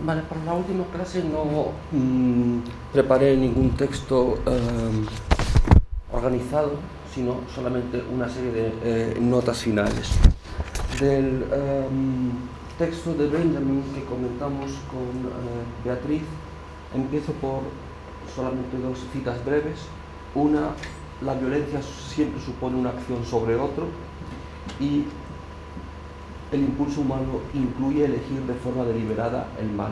Vale, para la última clase no preparé ningún texto organizado, sino solamente una serie de notas finales. Del texto de Benjamin que comentamos con Beatriz, empiezo por solamente dos citas breves. Una, la violencia siempre supone una acción sobre otro, y el impulso humano incluye elegir de forma deliberada el mal.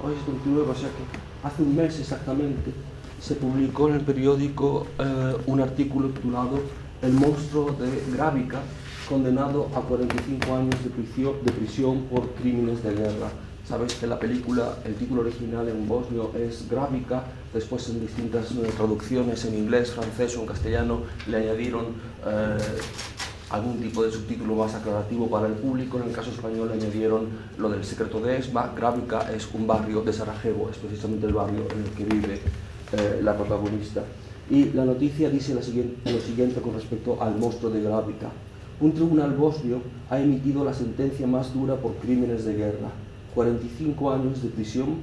Hoy es 29, o sea que hace un mes exactamente se publicó en el periódico un artículo titulado "El monstruo de Grávica, condenado a 45 años de prisión por crímenes de guerra". Sabéis que la película, el título original en bosnio es Grávica, después en distintas traducciones en inglés, francés o en castellano le añadieron algún tipo de subtítulo más aclarativo para el público. En el caso español le añadieron lo del secreto de Esma. Grávica es un barrio de Sarajevo, es precisamente el barrio en el que vive la protagonista. Y la noticia dice lo siguiente con respecto al monstruo de Grávica. Un tribunal bosnio ha emitido la sentencia más dura por crímenes de guerra: 45 años de prisión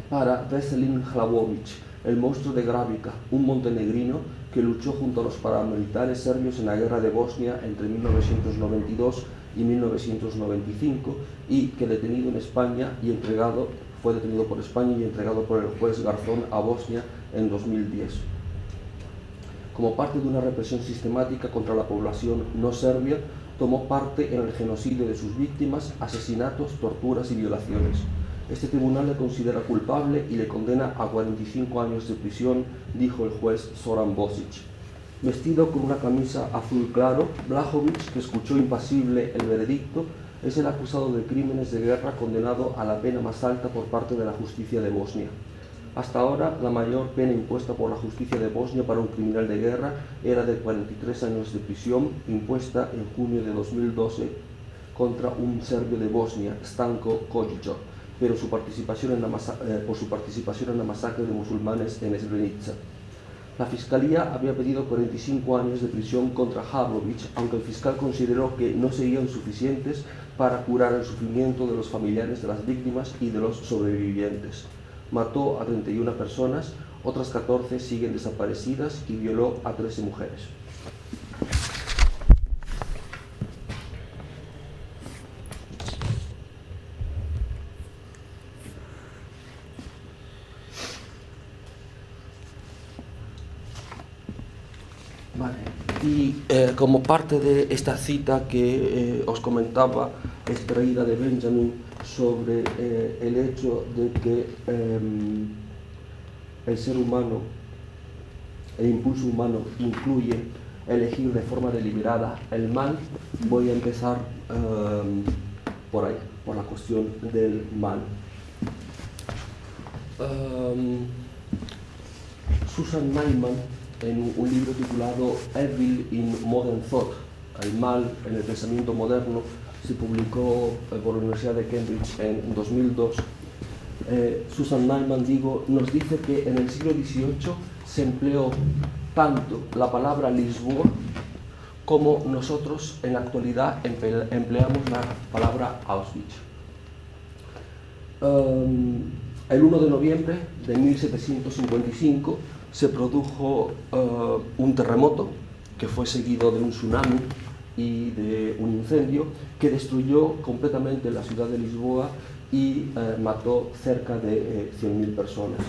para Veselin Hlavović, el monstruo de Grávica, un montenegrino que luchó junto a los paramilitares serbios en la guerra de Bosnia entre 1992 y 1995, y que detenido en España y fue detenido por España y entregado por el juez Garzón a Bosnia en 2010. Como parte de una represión sistemática contra la población no serbia, tomó parte en el genocidio de sus víctimas, asesinatos, torturas y violaciones. Este tribunal le considera culpable y le condena a 45 años de prisión, dijo el juez Zoran Bosic. Vestido con una camisa azul claro, Vlahović, que escuchó impasible el veredicto, es el acusado de crímenes de guerra condenado a la pena más alta por parte de la justicia de Bosnia. Hasta ahora, la mayor pena impuesta por la justicia de Bosnia para un criminal de guerra era de 43 años de prisión, impuesta en junio de 2012 contra un serbio de Bosnia, Stanko Kojic, por su participación en la masacre de musulmanes en Srebrenica. La Fiscalía había pedido 45 años de prisión contra Hlavović, aunque el fiscal consideró que no serían suficientes para curar el sufrimiento de los familiares de las víctimas y de los sobrevivientes. Mató a 31 personas, otras 14 siguen desaparecidas y violó a 13 mujeres. Vale. Y como parte de esta cita que os comentaba, extraída de Benjamin, sobre el hecho de que el ser humano, el impulso humano incluye elegir de forma deliberada el mal, voy a empezar por ahí, por la cuestión del mal. Susan Neiman, en un libro titulado Evil in Modern Thought, el mal en el pensamiento moderno, se publicó por la Universidad de Cambridge en 2002. Susan Neiman, nos dice que en el siglo XVIII se empleó tanto la palabra Lisboa como nosotros en la actualidad empleamos la palabra Auschwitz. El 1 de noviembre de 1755 se produjo un terremoto que fue seguido de un tsunami y de un incendio que destruyó completamente la ciudad de Lisboa y mató cerca de 100.000 personas.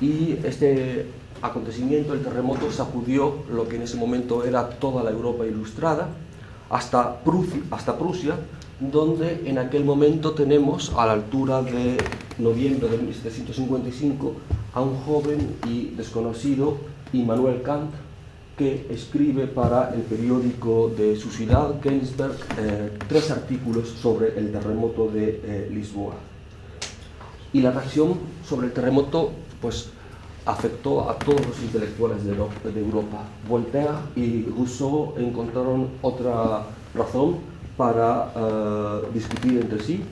Y este acontecimiento, el terremoto, sacudió lo que en ese momento era toda la Europa ilustrada, hasta Prusia, donde en aquel momento tenemos, a la altura de noviembre de 1755, a un joven y desconocido, Immanuel Kant, que escribe para el periódico de su ciudad, Königsberg, 3 artículos sobre el terremoto de Lisboa. Y la reacción sobre el terremoto pues afectó a todos los intelectuales de Europa. Voltaire y Rousseau encontraron otra razón para discutir entre sí,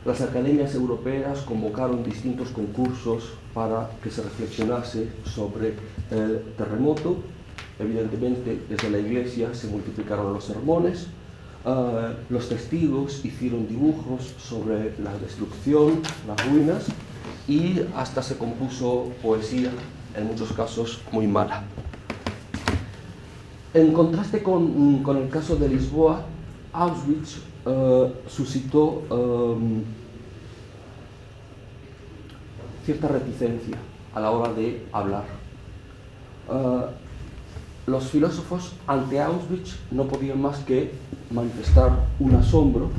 Las academias europeas convocaron distintos concursos para que se reflexionase sobre el terremoto. Evidentemente, desde la Iglesia se multiplicaron los sermones, los testigos hicieron dibujos sobre la destrucción, las ruinas, y hasta se compuso poesía, en muchos casos muy mala. En contraste con el caso de Lisboa, Auschwitz suscitó cierta reticencia a la hora de hablar. Los filósofos ante Auschwitz no podían más que manifestar un asombro,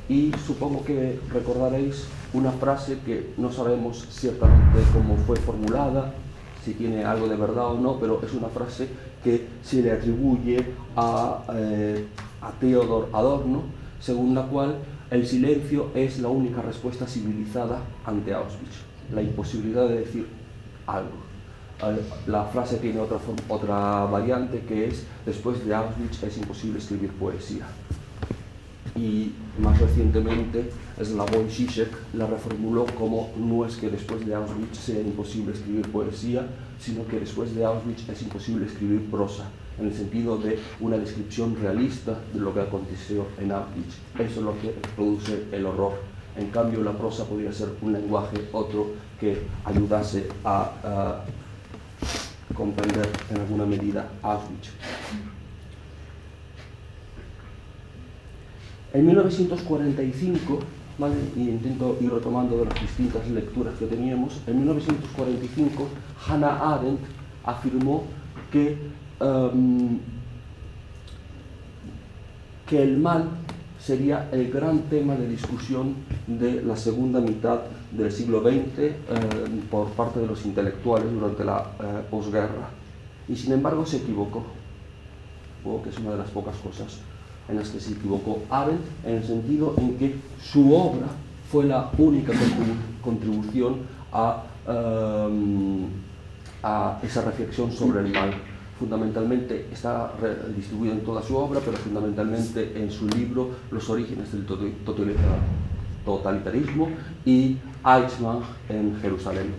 y supongo que recordaréis una frase que no sabemos ciertamente cómo fue formulada, si tiene algo de verdad o no, pero es una frase que se le atribuye a Theodor Adorno, según la cual el silencio es la única respuesta civilizada ante Auschwitz, la imposibilidad de decir algo. La frase tiene otra variante, que es: después de Auschwitz es imposible escribir poesía. Y más recientemente Slavoj Žižek la reformuló como: no es que después de Auschwitz sea imposible escribir poesía, sino que después de Auschwitz es imposible escribir prosa, en el sentido de una descripción realista de lo que aconteció en Auschwitz. Eso es lo que produce el horror. En cambio, la prosa podría ser un lenguaje otro que ayudase a comprender en alguna medida Auschwitz. En 1945, ¿vale? Y intento ir retomando de las distintas lecturas que teníamos, en 1945 Hannah Arendt afirmó que el mal sería el gran tema de discusión de la segunda mitad del siglo XX por parte de los intelectuales durante la posguerra. Y sin embargo se equivocó. Supongo que es una de las pocas cosas en las que se equivocó Arendt, en el sentido en que su obra fue la única contribución a esa reflexión sobre el mal. Fundamentalmente está distribuido en toda su obra, pero fundamentalmente en su libro Los orígenes del totalitarismo y Eichmann en Jerusalén.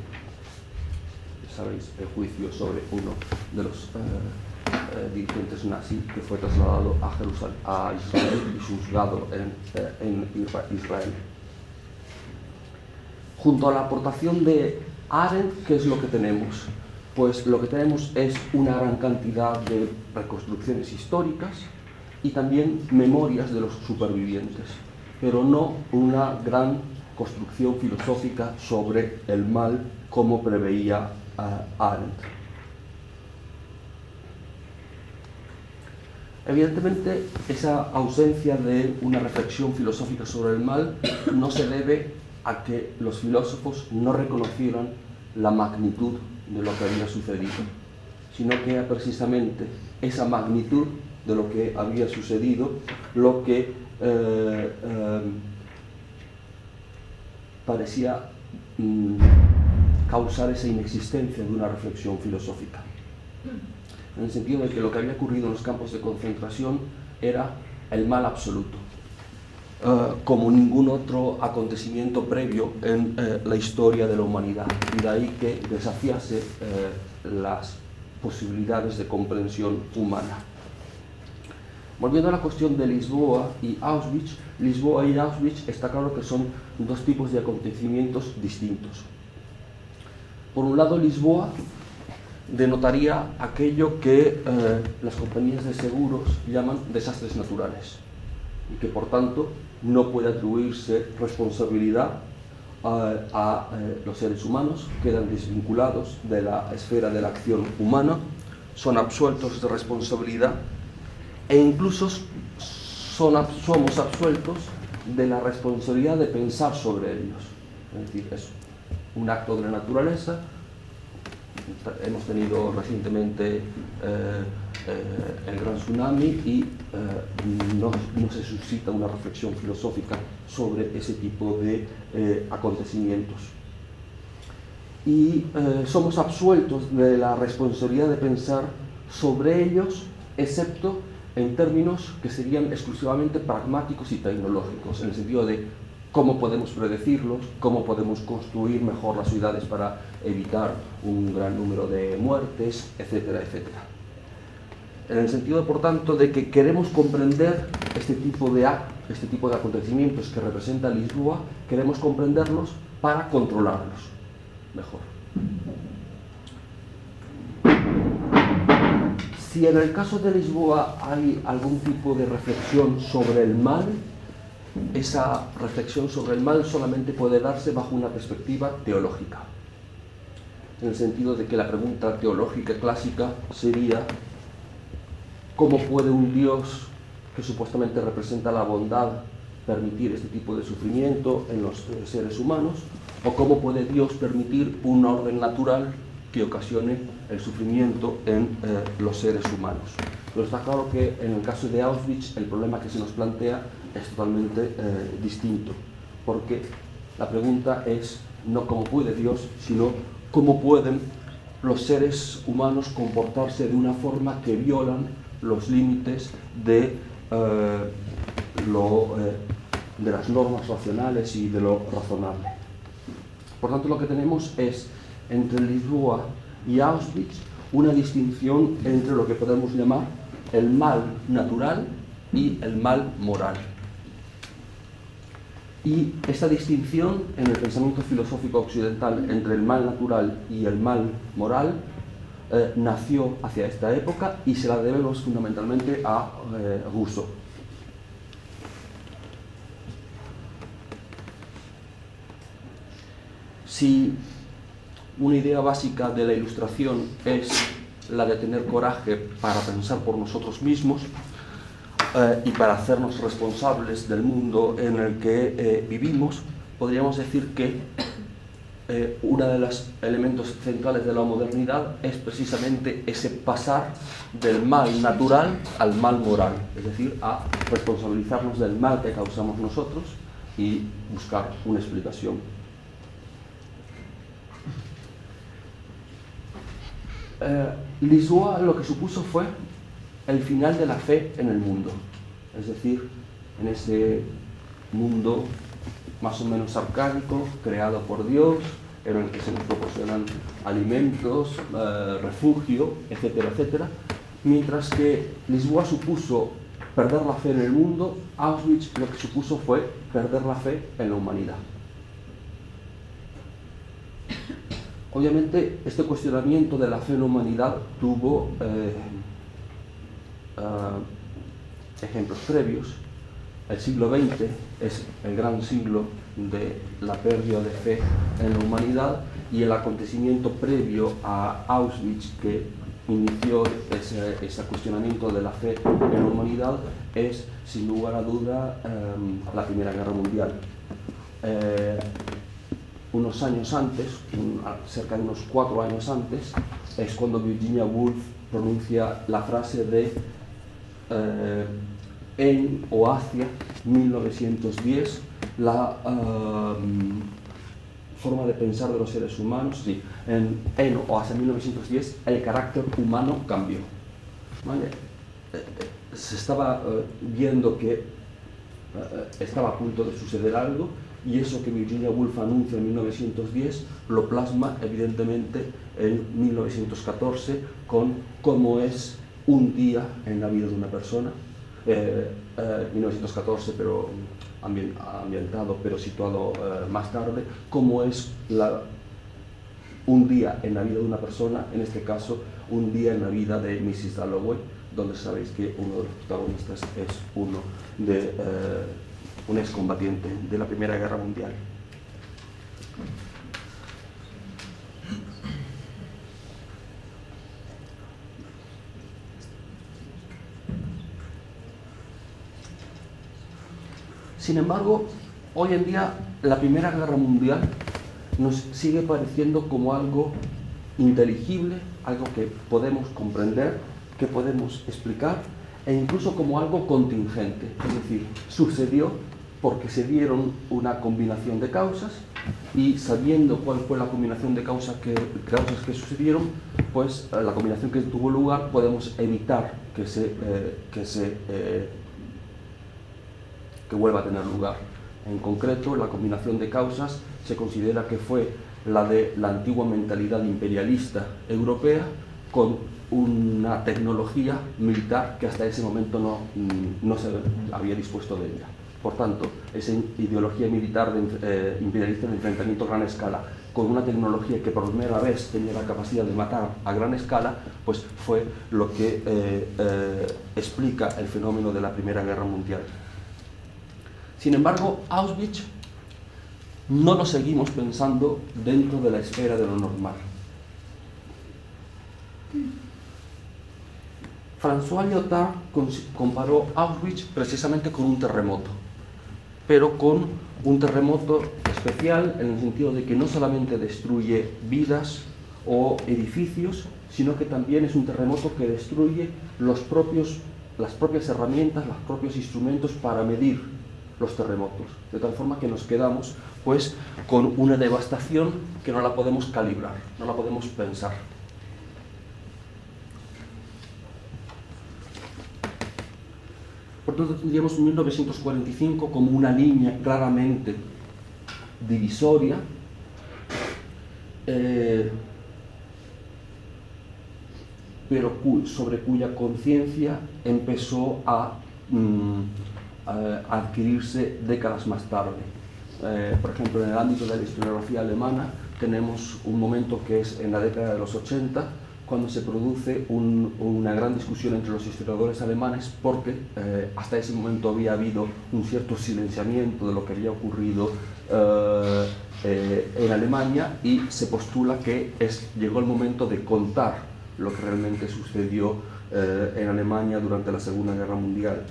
Sabéis, el juicio sobre uno de los dirigentes nazis que fue trasladado a Israel y juzgado en Israel. Junto a la aportación de Arendt, ¿qué es lo que tenemos? Pues lo que tenemos es una gran cantidad de reconstrucciones históricas y también memorias de los supervivientes, pero no una gran construcción filosófica sobre el mal como preveía Arendt. Evidentemente, esa ausencia de una reflexión filosófica sobre el mal no se debe a que los filósofos no reconocieran la magnitud de lo que había sucedido, sino que era precisamente esa magnitud de lo que había sucedido lo que parecía causar esa inexistencia de una reflexión filosófica, en el sentido de que lo que había ocurrido en los campos de concentración era el mal absoluto, como ningún otro acontecimiento previo en la historia de la humanidad, y de ahí que desafiase las posibilidades de comprensión humana. Volviendo a la cuestión de Lisboa y Auschwitz, Lisboa y Auschwitz está claro que son dos tipos de acontecimientos distintos. Por un lado, Lisboa denotaría aquello que las compañías de seguros llaman desastres naturales, y que por tanto no puede atribuirse responsabilidad a los seres humanos, quedan desvinculados de la esfera de la acción humana, son absueltos de responsabilidad e incluso somos absueltos de la responsabilidad de pensar sobre ellos. Es decir, es un acto de la naturaleza. Hemos tenido recientemente el gran tsunami y no se suscita una reflexión filosófica sobre ese tipo de acontecimientos. Y somos absueltos de la responsabilidad de pensar sobre ellos, excepto en términos que serían exclusivamente pragmáticos y tecnológicos, en el sentido de cómo podemos predecirlos, cómo podemos construir mejor las ciudades para evitar un gran número de muertes, etcétera, etcétera. En el sentido, por tanto, de que queremos comprender este tipo de acontecimientos que representa Lisboa, queremos comprenderlos para controlarlos mejor. Si en el caso de Lisboa hay algún tipo de reflexión sobre el mal, esa reflexión sobre el mal solamente puede darse bajo una perspectiva teológica, en el sentido de que la pregunta teológica clásica sería: ¿cómo puede un Dios que supuestamente representa la bondad permitir este tipo de sufrimiento en los seres humanos? ¿O cómo puede Dios permitir un orden natural que ocasione el sufrimiento en los seres humanos? Pero está claro que en el caso de Auschwitz el problema que se nos plantea es totalmente distinto, porque la pregunta es no cómo puede Dios, sino cómo pueden los seres humanos comportarse de una forma que violan los límites de las normas racionales y de lo razonable. Por tanto, lo que tenemos es, entre Lisboa y Auschwitz, una distinción entre lo que podemos llamar el mal natural y el mal moral. Y esta distinción en el pensamiento filosófico occidental entre el mal natural y el mal moral nació hacia esta época y se la debemos fundamentalmente a Rousseau. Si una idea básica de la Ilustración es la de tener coraje para pensar por nosotros mismos y para hacernos responsables del mundo en el que vivimos, podríamos decir que uno de los elementos centrales de la modernidad es precisamente ese pasar del mal natural al mal moral, es decir, a responsabilizarnos del mal que causamos nosotros y buscar una explicación. Lisboa lo que supuso fue el final de la fe en el mundo, es decir, en ese mundo más o menos arcaico, creado por Dios, en el que se nos proporcionan alimentos, refugio, etcétera, etcétera. Mientras que Lisboa supuso perder la fe en el mundo, Auschwitz lo que supuso fue perder la fe en la humanidad. Obviamente, este cuestionamiento de la fe en la humanidad tuvo ejemplos previos. El siglo XX es el gran siglo de la pérdida de fe en la humanidad, y el acontecimiento previo a Auschwitz que inició ese cuestionamiento de la fe en la humanidad es, sin lugar a duda, la Primera Guerra Mundial. Unos años antes, cerca de unos 4 años antes, es cuando Virginia Woolf pronuncia la frase de en o hacia 1910, la forma de pensar de los seres humanos, sí, en o hacia 1910 el carácter humano cambió. ¿Vale? Se estaba viendo que estaba a punto de suceder algo, y eso que Virginia Woolf anuncia en 1910 lo plasma evidentemente en 1914 con cómo es un día en la vida de una persona. 1914, pero ambientado, pero situado más tarde, cómo es un día en la vida de una persona, en este caso un día en la vida de Mrs. Dalloway, donde sabéis que uno de los protagonistas es un excombatiente de la Primera Guerra Mundial. Sin embargo, hoy en día la Primera Guerra Mundial nos sigue pareciendo como algo inteligible, algo que podemos comprender, que podemos explicar, e incluso como algo contingente, es decir, sucedió porque se dieron una combinación de causas, y sabiendo cuál fue la combinación de causas que sucedieron, pues la combinación que tuvo lugar, podemos evitar que vuelva a tener lugar. En concreto, la combinación de causas se considera que fue la de la antigua mentalidad imperialista europea con una tecnología militar que hasta ese momento no se había dispuesto de ella. Por tanto, esa ideología militar imperialista de enfrentamiento a gran escala, con una tecnología que por primera vez tenía la capacidad de matar a gran escala, pues fue lo que explica el fenómeno de la Primera Guerra Mundial. Sin embargo, Auschwitz no lo seguimos pensando dentro de la esfera de lo normal. François Lyotard comparó Auschwitz precisamente con un terremoto, pero con un terremoto especial en el sentido de que no solamente destruye vidas o edificios, sino que también es un terremoto que destruye las propias herramientas, los propios instrumentos para medir los terremotos, de tal forma que nos quedamos pues con una devastación que no la podemos calibrar, no la podemos pensar. Por tanto, tendríamos 1945 como una línea claramente divisoria, pero sobre cuya conciencia empezó a adquirirse décadas más tarde. Por ejemplo, en el ámbito de la historiografía alemana tenemos un momento que es en la década de los 80, cuando se produce una gran discusión entre los historiadores alemanes porque hasta ese momento había habido un cierto silenciamiento de lo que había ocurrido en Alemania, y se postula que llegó el momento de contar lo que realmente sucedió en Alemania durante la Segunda Guerra Mundial.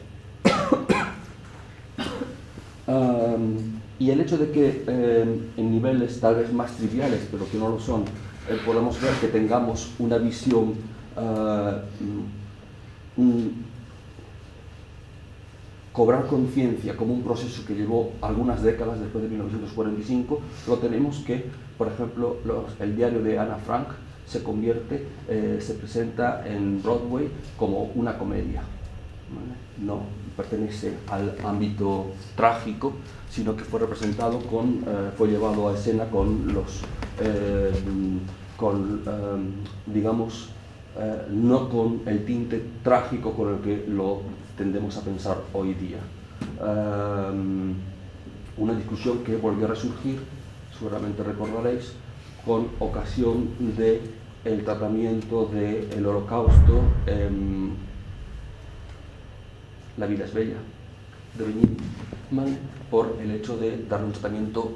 Y el hecho de que en niveles tal vez más triviales, pero que no lo son, podemos ver que tengamos una visión cobrar conciencia como un proceso que llevó algunas décadas después de 1945, lo tenemos que, por ejemplo, el diario de Ana Frank se presenta en Broadway como una comedia, ¿vale? No pertenece al ámbito trágico, sino que fue representado fue llevado a escena con digamos, no con el tinte trágico con el que lo tendemos a pensar hoy día. Una discusión que volvió a resurgir, seguramente recordaréis, con ocasión del tratamiento del Holocausto en La vida es bella, de Benigni, ¿vale? Por el hecho de dar un tratamiento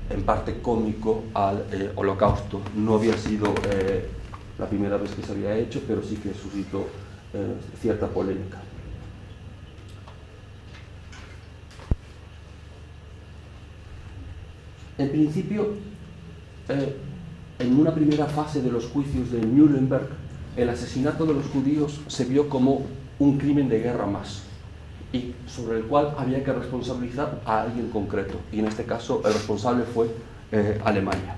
en parte cómico al Holocausto. No había sido la primera vez que se había hecho, pero sí que suscitó cierta polémica. En principio, en una primera fase de los juicios de Nuremberg, el asesinato de los judíos se vio como un crimen de guerra más, y sobre el cual había que responsabilizar a alguien concreto, y en este caso el responsable fue Alemania.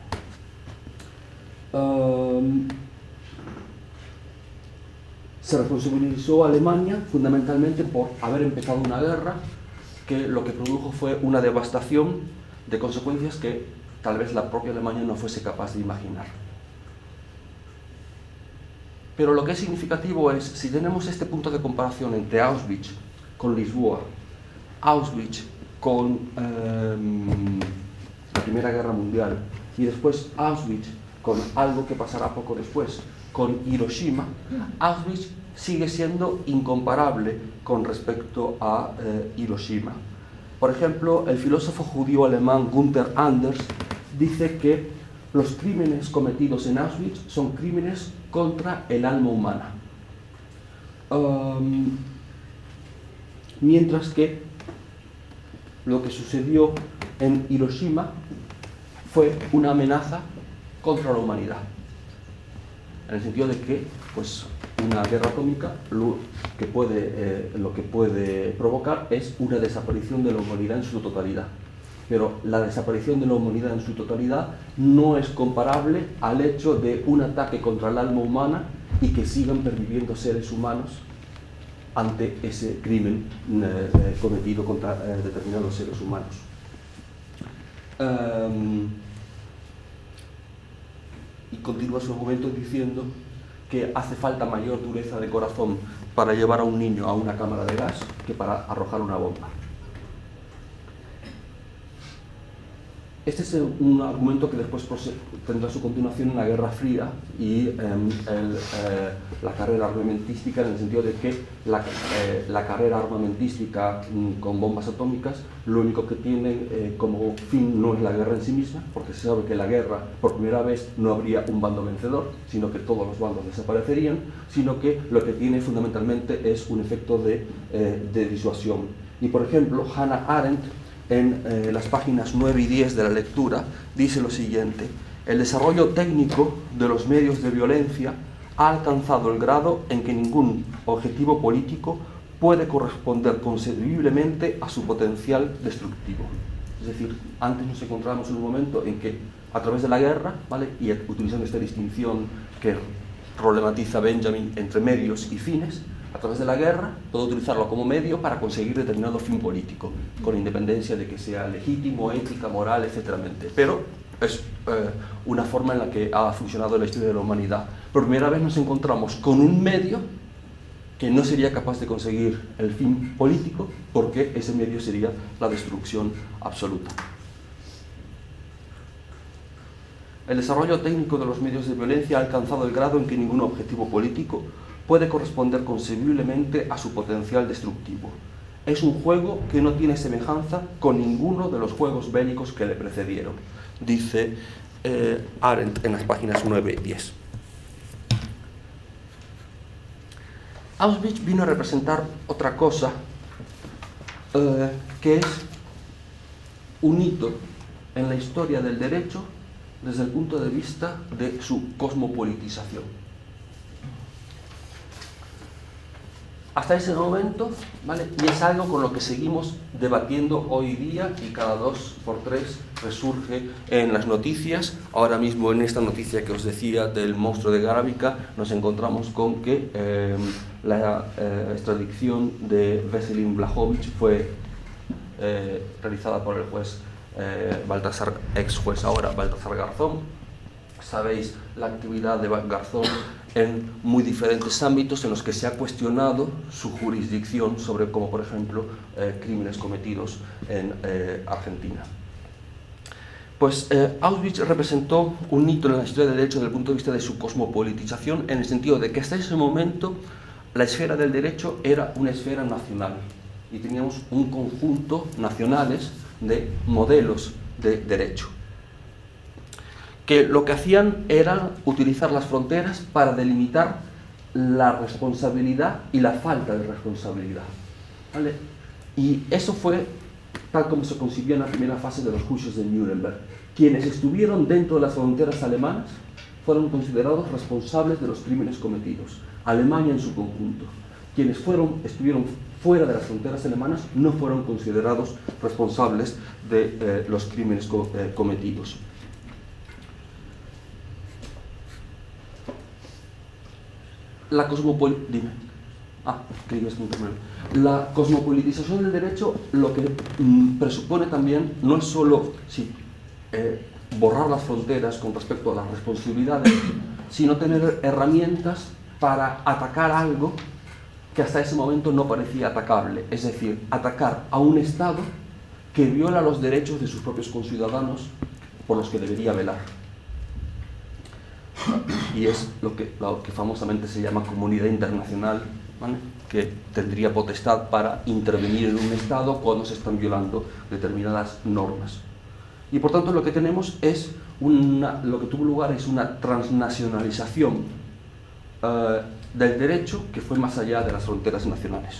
Se responsabilizó a Alemania fundamentalmente por haber empezado una guerra que lo que produjo fue una devastación de consecuencias que tal vez la propia Alemania no fuese capaz de imaginar. Pero lo que es significativo es, si tenemos este punto de comparación entre Auschwitz con Lisboa, Auschwitz con la Primera Guerra Mundial, y después Auschwitz con algo que pasará poco después, con Hiroshima, Auschwitz sigue siendo incomparable con respecto a Hiroshima. Por ejemplo, el filósofo judío alemán Gunther Anders dice que los crímenes cometidos en Auschwitz son crímenes contra el alma humana. Mientras que lo que sucedió en Hiroshima fue una amenaza contra la humanidad, en el sentido de que pues, una guerra atómica lo que puede provocar es una desaparición de la humanidad en su totalidad. Pero la desaparición de la humanidad en su totalidad no es comparable al hecho de un ataque contra el alma humana y que sigan perviviendo seres humanos ante ese crimen cometido contra determinados seres humanos. y continúa su argumento diciendo que hace falta mayor dureza de corazón para llevar a un niño a una cámara de gas que para arrojar una bomba. Este es un argumento que después tendrá su continuación en la Guerra Fría y la carrera armamentística, en el sentido de que la carrera armamentística con bombas atómicas lo único que tiene como fin no es la guerra en sí misma, porque se sabe que en la guerra por primera vez no habría un bando vencedor, sino que todos los bandos desaparecerían, sino que lo que tiene fundamentalmente es un efecto de disuasión. Y por ejemplo, Hannah Arendt, en las páginas 9 y 10 de la lectura, dice lo siguiente: el desarrollo técnico de los medios de violencia ha alcanzado el grado en que ningún objetivo político puede corresponder concebiblemente a su potencial destructivo. Es decir, antes nos encontrábamos en un momento en que a través de la guerra, ¿vale?, y utilizando esta distinción que problematiza Benjamin entre medios y fines, a través de la guerra puedo utilizarlo como medio para conseguir determinado fin político, con independencia de que sea legítimo, ética, moral, etc. Pero es una forma en la que ha funcionado la historia de la humanidad. Por primera vez nos encontramos con un medio que no sería capaz de conseguir el fin político, porque ese medio sería la destrucción absoluta. El desarrollo técnico de los medios de violencia ha alcanzado el grado en que ningún objetivo político puede corresponder concebiblemente a su potencial destructivo. Es un juego que no tiene semejanza con ninguno de los juegos bélicos que le precedieron, dice Arendt en las páginas 9 y 10. Auschwitz vino a representar otra cosa, que es un hito en la historia del derecho desde el punto de vista de su cosmopolitización. Hasta ese momento, ¿vale?, y es algo con lo que seguimos debatiendo hoy día y cada 2 por 3 resurge en las noticias. Ahora mismo, en esta noticia que os decía del monstruo de Gravica, nos encontramos con que la extradición de Veselin Blachowicz fue realizada por el juez Baltasar, ex juez ahora Baltasar Garzón. Sabéis la actividad de Garzón en muy diferentes ámbitos en los que se ha cuestionado su jurisdicción sobre, como por ejemplo, crímenes cometidos en Argentina. Pues Auschwitz representó un hito en la historia del derecho desde el punto de vista de su cosmopolitización, en el sentido de que hasta ese momento la esfera del derecho era una esfera nacional y teníamos un conjunto nacionales de modelos de derecho, que lo que hacían era utilizar las fronteras para delimitar la responsabilidad y la falta de responsabilidad, ¿vale? Y eso fue tal como se concibió en la primera fase de los juicios de Nuremberg. Quienes estuvieron dentro de las fronteras alemanas fueron considerados responsables de los crímenes cometidos, Alemania en su conjunto. Quienes estuvieron fuera de las fronteras alemanas no fueron considerados responsables de los crímenes cometidos. La cosmopolitización del derecho lo que presupone también no es solo borrar las fronteras con respecto a las responsabilidades, sino tener herramientas para atacar algo que hasta ese momento no parecía atacable, es decir, atacar a un Estado que viola los derechos de sus propios conciudadanos por los que debería velar. Y es lo que famosamente se llama comunidad internacional, ¿vale?, que tendría potestad para intervenir en un Estado cuando se están violando determinadas normas. Y por tanto lo que tenemos es lo que tuvo lugar es una transnacionalización del derecho que fue más allá de las fronteras nacionales.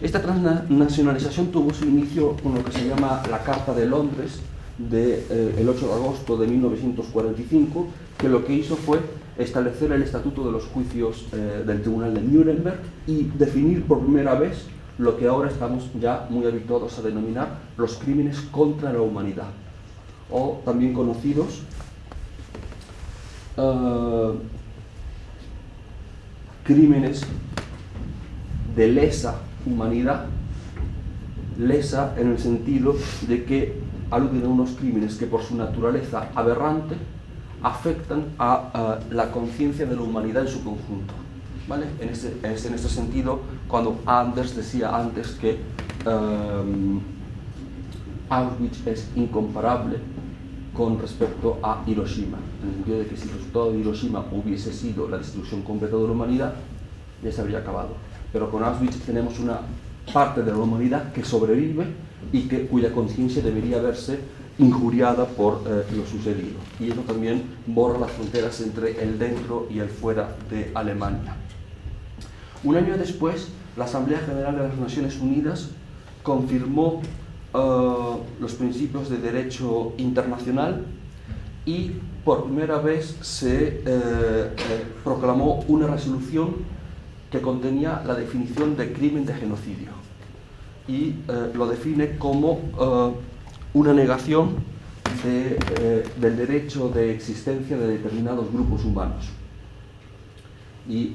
Esta transnacionalización tuvo su inicio con lo que se llama la Carta de Londres del 8 de agosto de 1945, que lo que hizo fue establecer el estatuto de los juicios del Tribunal de Nuremberg y definir por primera vez lo que ahora estamos ya muy habituados a denominar los crímenes contra la humanidad, o también conocidos crímenes de lesa humanidad, lesa en el sentido de que aluden a unos crímenes que por su naturaleza aberrante afectan a la conciencia de la humanidad en su conjunto, ¿vale? En este sentido, cuando Anders decía antes que Auschwitz es incomparable con respecto a Hiroshima, en el sentido de que si el resultado de Hiroshima hubiese sido la destrucción completa de la humanidad, ya se habría acabado. Pero con Auschwitz tenemos una parte de la humanidad que sobrevive y cuya conciencia debería verse injuriada por lo sucedido. Y eso también borra las fronteras entre el dentro y el fuera de Alemania. Un año después, la Asamblea General de las Naciones Unidas confirmó los principios de derecho internacional y por primera vez se proclamó una resolución que contenía la definición de crimen de genocidio y lo define como una negación del derecho de existencia de determinados grupos humanos. Y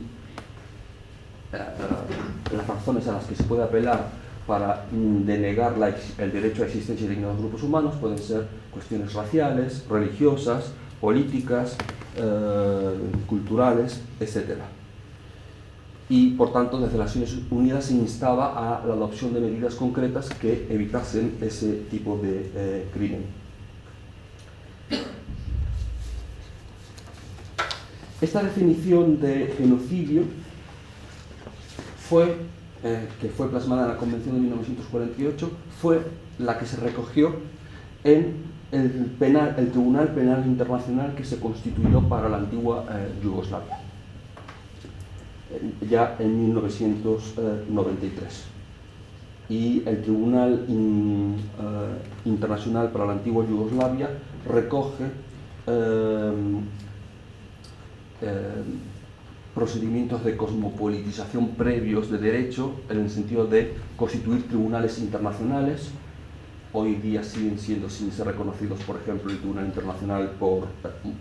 las razones a las que se puede apelar para denegar el derecho a existencia de determinados grupos humanos pueden ser cuestiones raciales, religiosas, políticas, culturales, etc. Y por tanto desde las Naciones Unidas se instaba a la adopción de medidas concretas que evitasen ese tipo de crimen. Esta definición de genocidio que fue plasmada en la Convención de 1948, fue la que se recogió en el Tribunal Penal Internacional que se constituyó para la antigua Yugoslavia, ya en 1993. Y el Tribunal Internacional para la antigua Yugoslavia recoge procedimientos de cosmopolitización previos de derecho, en el sentido de constituir tribunales internacionales. Hoy día siguen siendo sin ser reconocidos, por ejemplo, el Tribunal Internacional por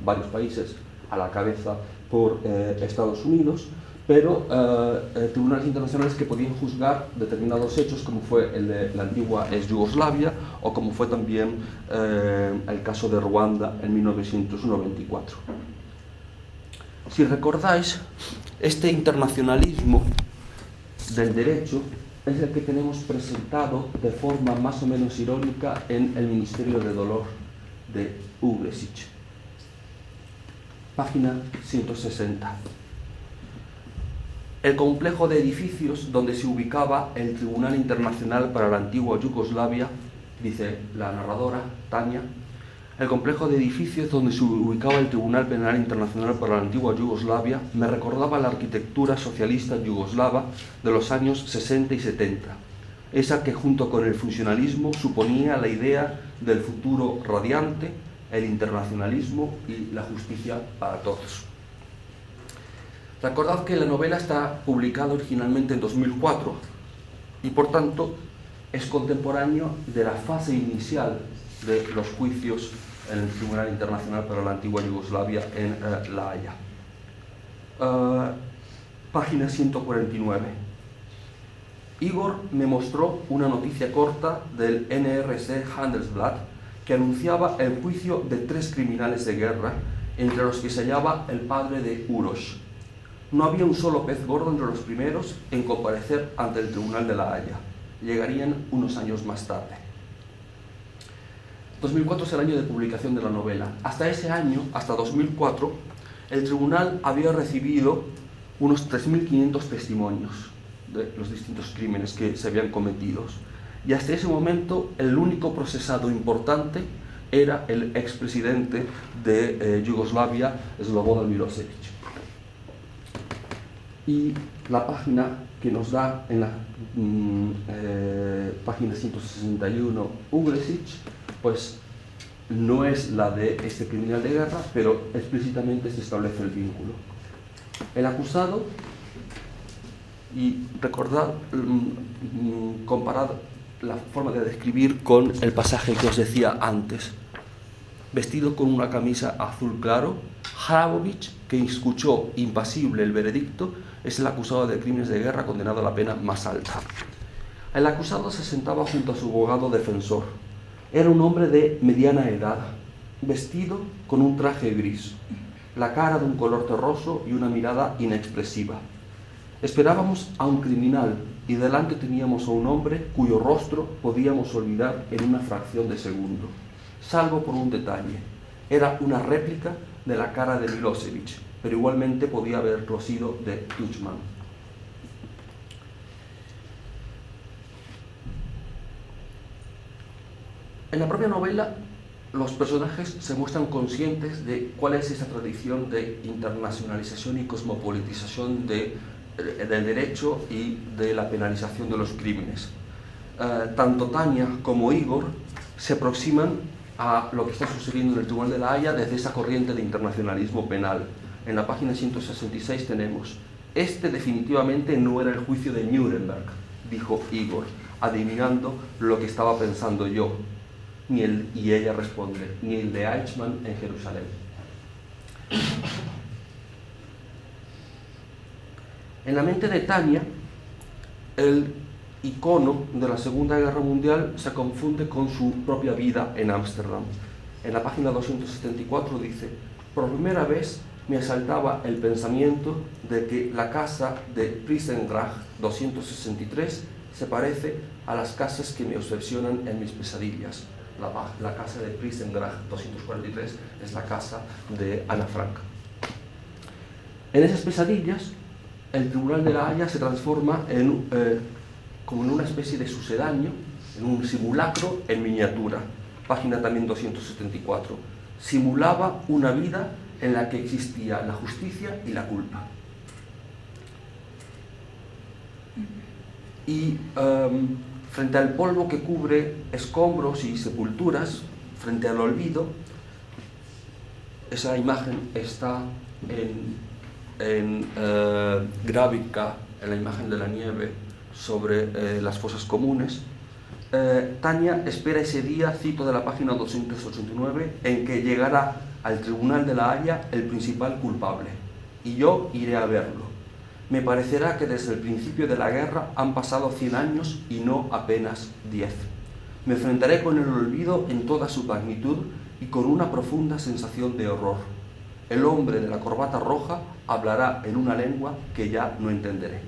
varios países, a la cabeza por Estados Unidos, pero tribunales internacionales que podían juzgar determinados hechos, como fue el de la antigua Yugoslavia o como fue también el caso de Ruanda en 1994. Si recordáis, este internacionalismo del derecho es el que tenemos presentado de forma más o menos irónica en El Ministerio de Dolor de Uglesic. Página 160. El complejo de edificios donde se ubicaba el Tribunal Internacional para la antigua Yugoslavia, dice la narradora, Tania, el complejo de edificios donde se ubicaba el Tribunal Penal Internacional para la antigua Yugoslavia me recordaba la arquitectura socialista yugoslava de los años 60 y 70, esa que junto con el funcionalismo suponía la idea del futuro radiante, el internacionalismo y la justicia para todos. Recordad que la novela está publicada originalmente en 2004 y por tanto es contemporáneo de la fase inicial de los juicios en el Tribunal Internacional para la antigua Yugoslavia en La Haya. Página 149. Igor me mostró una noticia corta del NRC Handelsblad que anunciaba el juicio de 3 criminales de guerra, entre los que se hallaba el padre de Uroš. No había un solo pez gordo entre los primeros en comparecer ante el Tribunal de La Haya. Llegarían unos años más tarde. 2004 es el año de publicación de la novela. Hasta ese año, hasta 2004, el tribunal había recibido unos 3.500 testimonios de los distintos crímenes que se habían cometido. Y hasta ese momento, el único procesado importante era el expresidente de Yugoslavia, Slobodan Milosevic. Y la página que nos da en la página 161 Uglesic, pues no es la de este criminal de guerra, pero explícitamente se establece el vínculo. El acusado, y recordad, comparad la forma de describir con el pasaje que os decía antes. Vestido con una camisa azul claro, Hravović, que escuchó impasible el veredicto, es el acusado de crímenes de guerra condenado a la pena más alta. El acusado se sentaba junto a su abogado defensor. Era un hombre de mediana edad, vestido con un traje gris, la cara de un color terroso y una mirada inexpresiva. Esperábamos a un criminal y delante teníamos a un hombre cuyo rostro podíamos olvidar en una fracción de segundo, salvo por un detalle. Era una réplica de la cara de Milosevic, pero igualmente podía haberlo sido de Tuchman. En la propia novela, los personajes se muestran conscientes de cuál es esa tradición de internacionalización y cosmopolitización del derecho y de la penalización de los crímenes. Tanto Tania como Igor se aproximan a lo que está sucediendo en el Tribunal de la Haya desde esa corriente de internacionalismo penal. En la página 166 tenemos: este definitivamente no era el juicio de Nuremberg, dijo Igor, adivinando lo que estaba pensando yo. Y ella responde: ni el de Eichmann en Jerusalén. En la mente de Tania, el icono de la Segunda Guerra Mundial se confunde con su propia vida en Ámsterdam. En la página 274 dice: por primera vez me asaltaba el pensamiento de que la casa de Prinsengracht 263 se parece a las casas que me obsesionan en mis pesadillas. La casa de Prinsengracht 243 es la casa de Ana Frank. En esas pesadillas, el Tribunal de la Haya se transforma como en una especie de sucedáneo, en un simulacro en miniatura. Página también 274. Simulaba una vida en la que existía la justicia y la culpa. Y frente al polvo que cubre escombros y sepulturas, frente al olvido, esa imagen está en Grávica, en la imagen de la nieve sobre las fosas comunes. Tania espera ese día, cito de la página 289, en que llegará al Tribunal de la Haya el principal culpable, y yo iré a verlo. Me parecerá que desde el principio de la guerra han pasado 100 años y no apenas 10. Me enfrentaré con el olvido en toda su magnitud y con una profunda sensación de horror. El hombre de la corbata roja hablará en una lengua que ya no entenderé.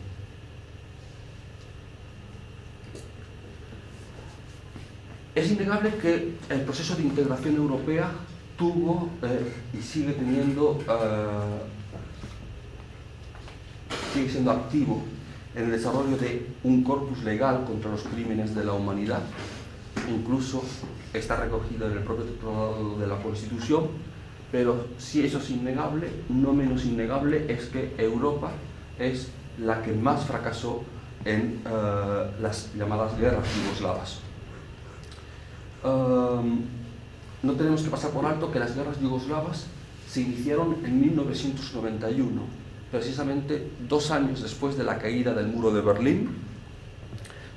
Es innegable que el proceso de integración europea tuvo y sigue teniendo sigue siendo activo en el desarrollo de un corpus legal contra los crímenes de la humanidad. Incluso está recogido en el propio tratado de la Constitución, pero si eso es innegable, no menos innegable es que Europa es la que más fracasó en las llamadas guerras yugoslavas. No tenemos que pasar por alto que las guerras yugoslavas se iniciaron en 1991, precisamente 2 años después de la caída del muro de Berlín,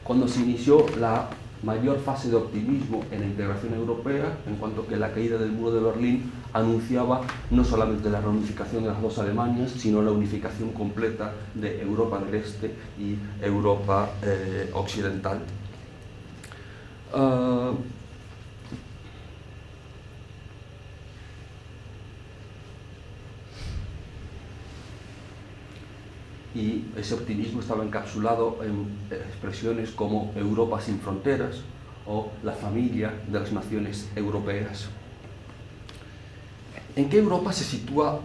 cuando se inició la mayor fase de optimismo en la integración europea, en cuanto que la caída del muro de Berlín anunciaba no solamente la reunificación de las dos Alemanias, sino la unificación completa de Europa del Este y Europa occidental. Y ese optimismo estaba encapsulado en expresiones como Europa sin fronteras o la familia de las naciones europeas. ¿En qué Europa se sitúa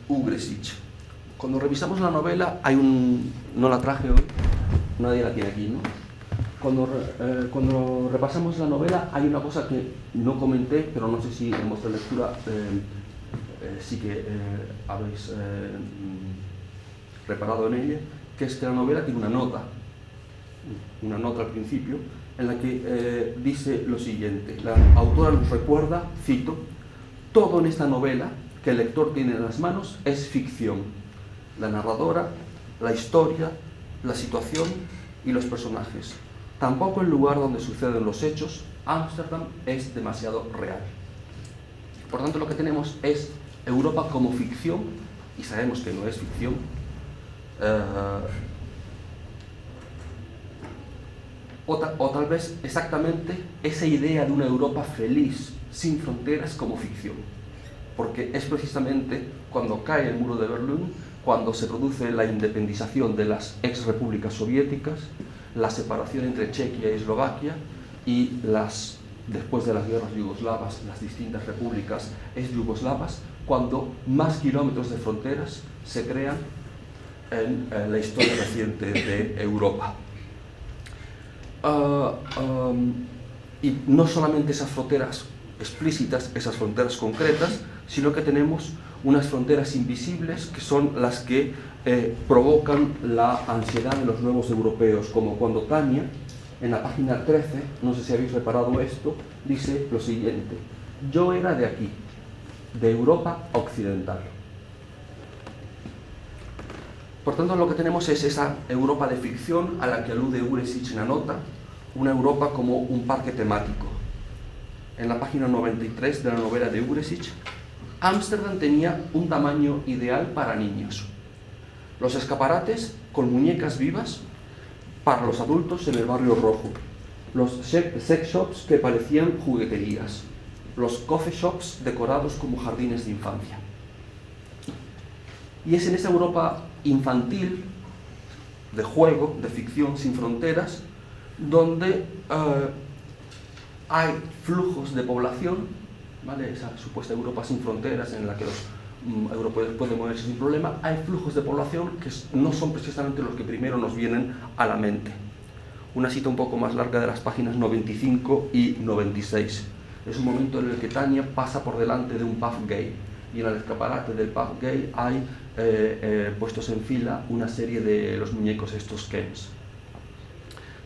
Ugresic? Cuando revisamos la novela, no la traje hoy, nadie la tiene aquí, ¿no? Cuando repasamos la novela hay una cosa que no comenté, pero no sé si en vuestra lectura sí que habéis reparado en ella, que es que la novela tiene una nota al principio, en la que dice lo siguiente: la autora nos recuerda, cito, todo en esta novela que el lector tiene en las manos es ficción. La narradora, la historia, la situación y los personajes. Tampoco el lugar donde suceden los hechos, Ámsterdam, es demasiado real. Por tanto, lo que tenemos es Europa como ficción, y sabemos que no es ficción, o tal vez exactamente esa idea de una Europa feliz, sin fronteras, como ficción. Porque es precisamente cuando cae el muro de Berlín, cuando se produce la independización de las ex repúblicas soviéticas, la separación entre Chequia y Eslovaquia y después de las guerras yugoslavas, las distintas repúblicas ex-yugoslavas, cuando más kilómetros de fronteras se crean en la historia reciente de Europa. Y no solamente esas fronteras explícitas, esas fronteras concretas, sino que tenemos unas fronteras invisibles que son las que provocan la ansiedad de los nuevos europeos, como cuando Tania, en la página 13, no sé si habéis reparado esto, dice lo siguiente: yo era de aquí, de Europa occidental. Por tanto, lo que tenemos es esa Europa de ficción a la que alude Uresich en la nota, una Europa como un parque temático. En la página 93 de la novela de Uresich, Ámsterdam tenía un tamaño ideal para niños. Los escaparates con muñecas vivas para los adultos en el barrio rojo, los sex shops que parecían jugueterías, los coffee shops decorados como jardines de infancia. Y es en esa Europa infantil, de juego, de ficción sin fronteras, donde hay flujos de población, ¿vale? Esa supuesta Europa sin fronteras en la que los europeos pueden moverse sin problema. Hay flujos de población que no son precisamente los que primero nos vienen a la mente. Una cita un poco más larga de las páginas 95 y 96. Es un momento en el que Tania pasa por delante de un pub gay, y en el escaparate del pub gay hay puestos en fila una serie de los muñecos estos Kens.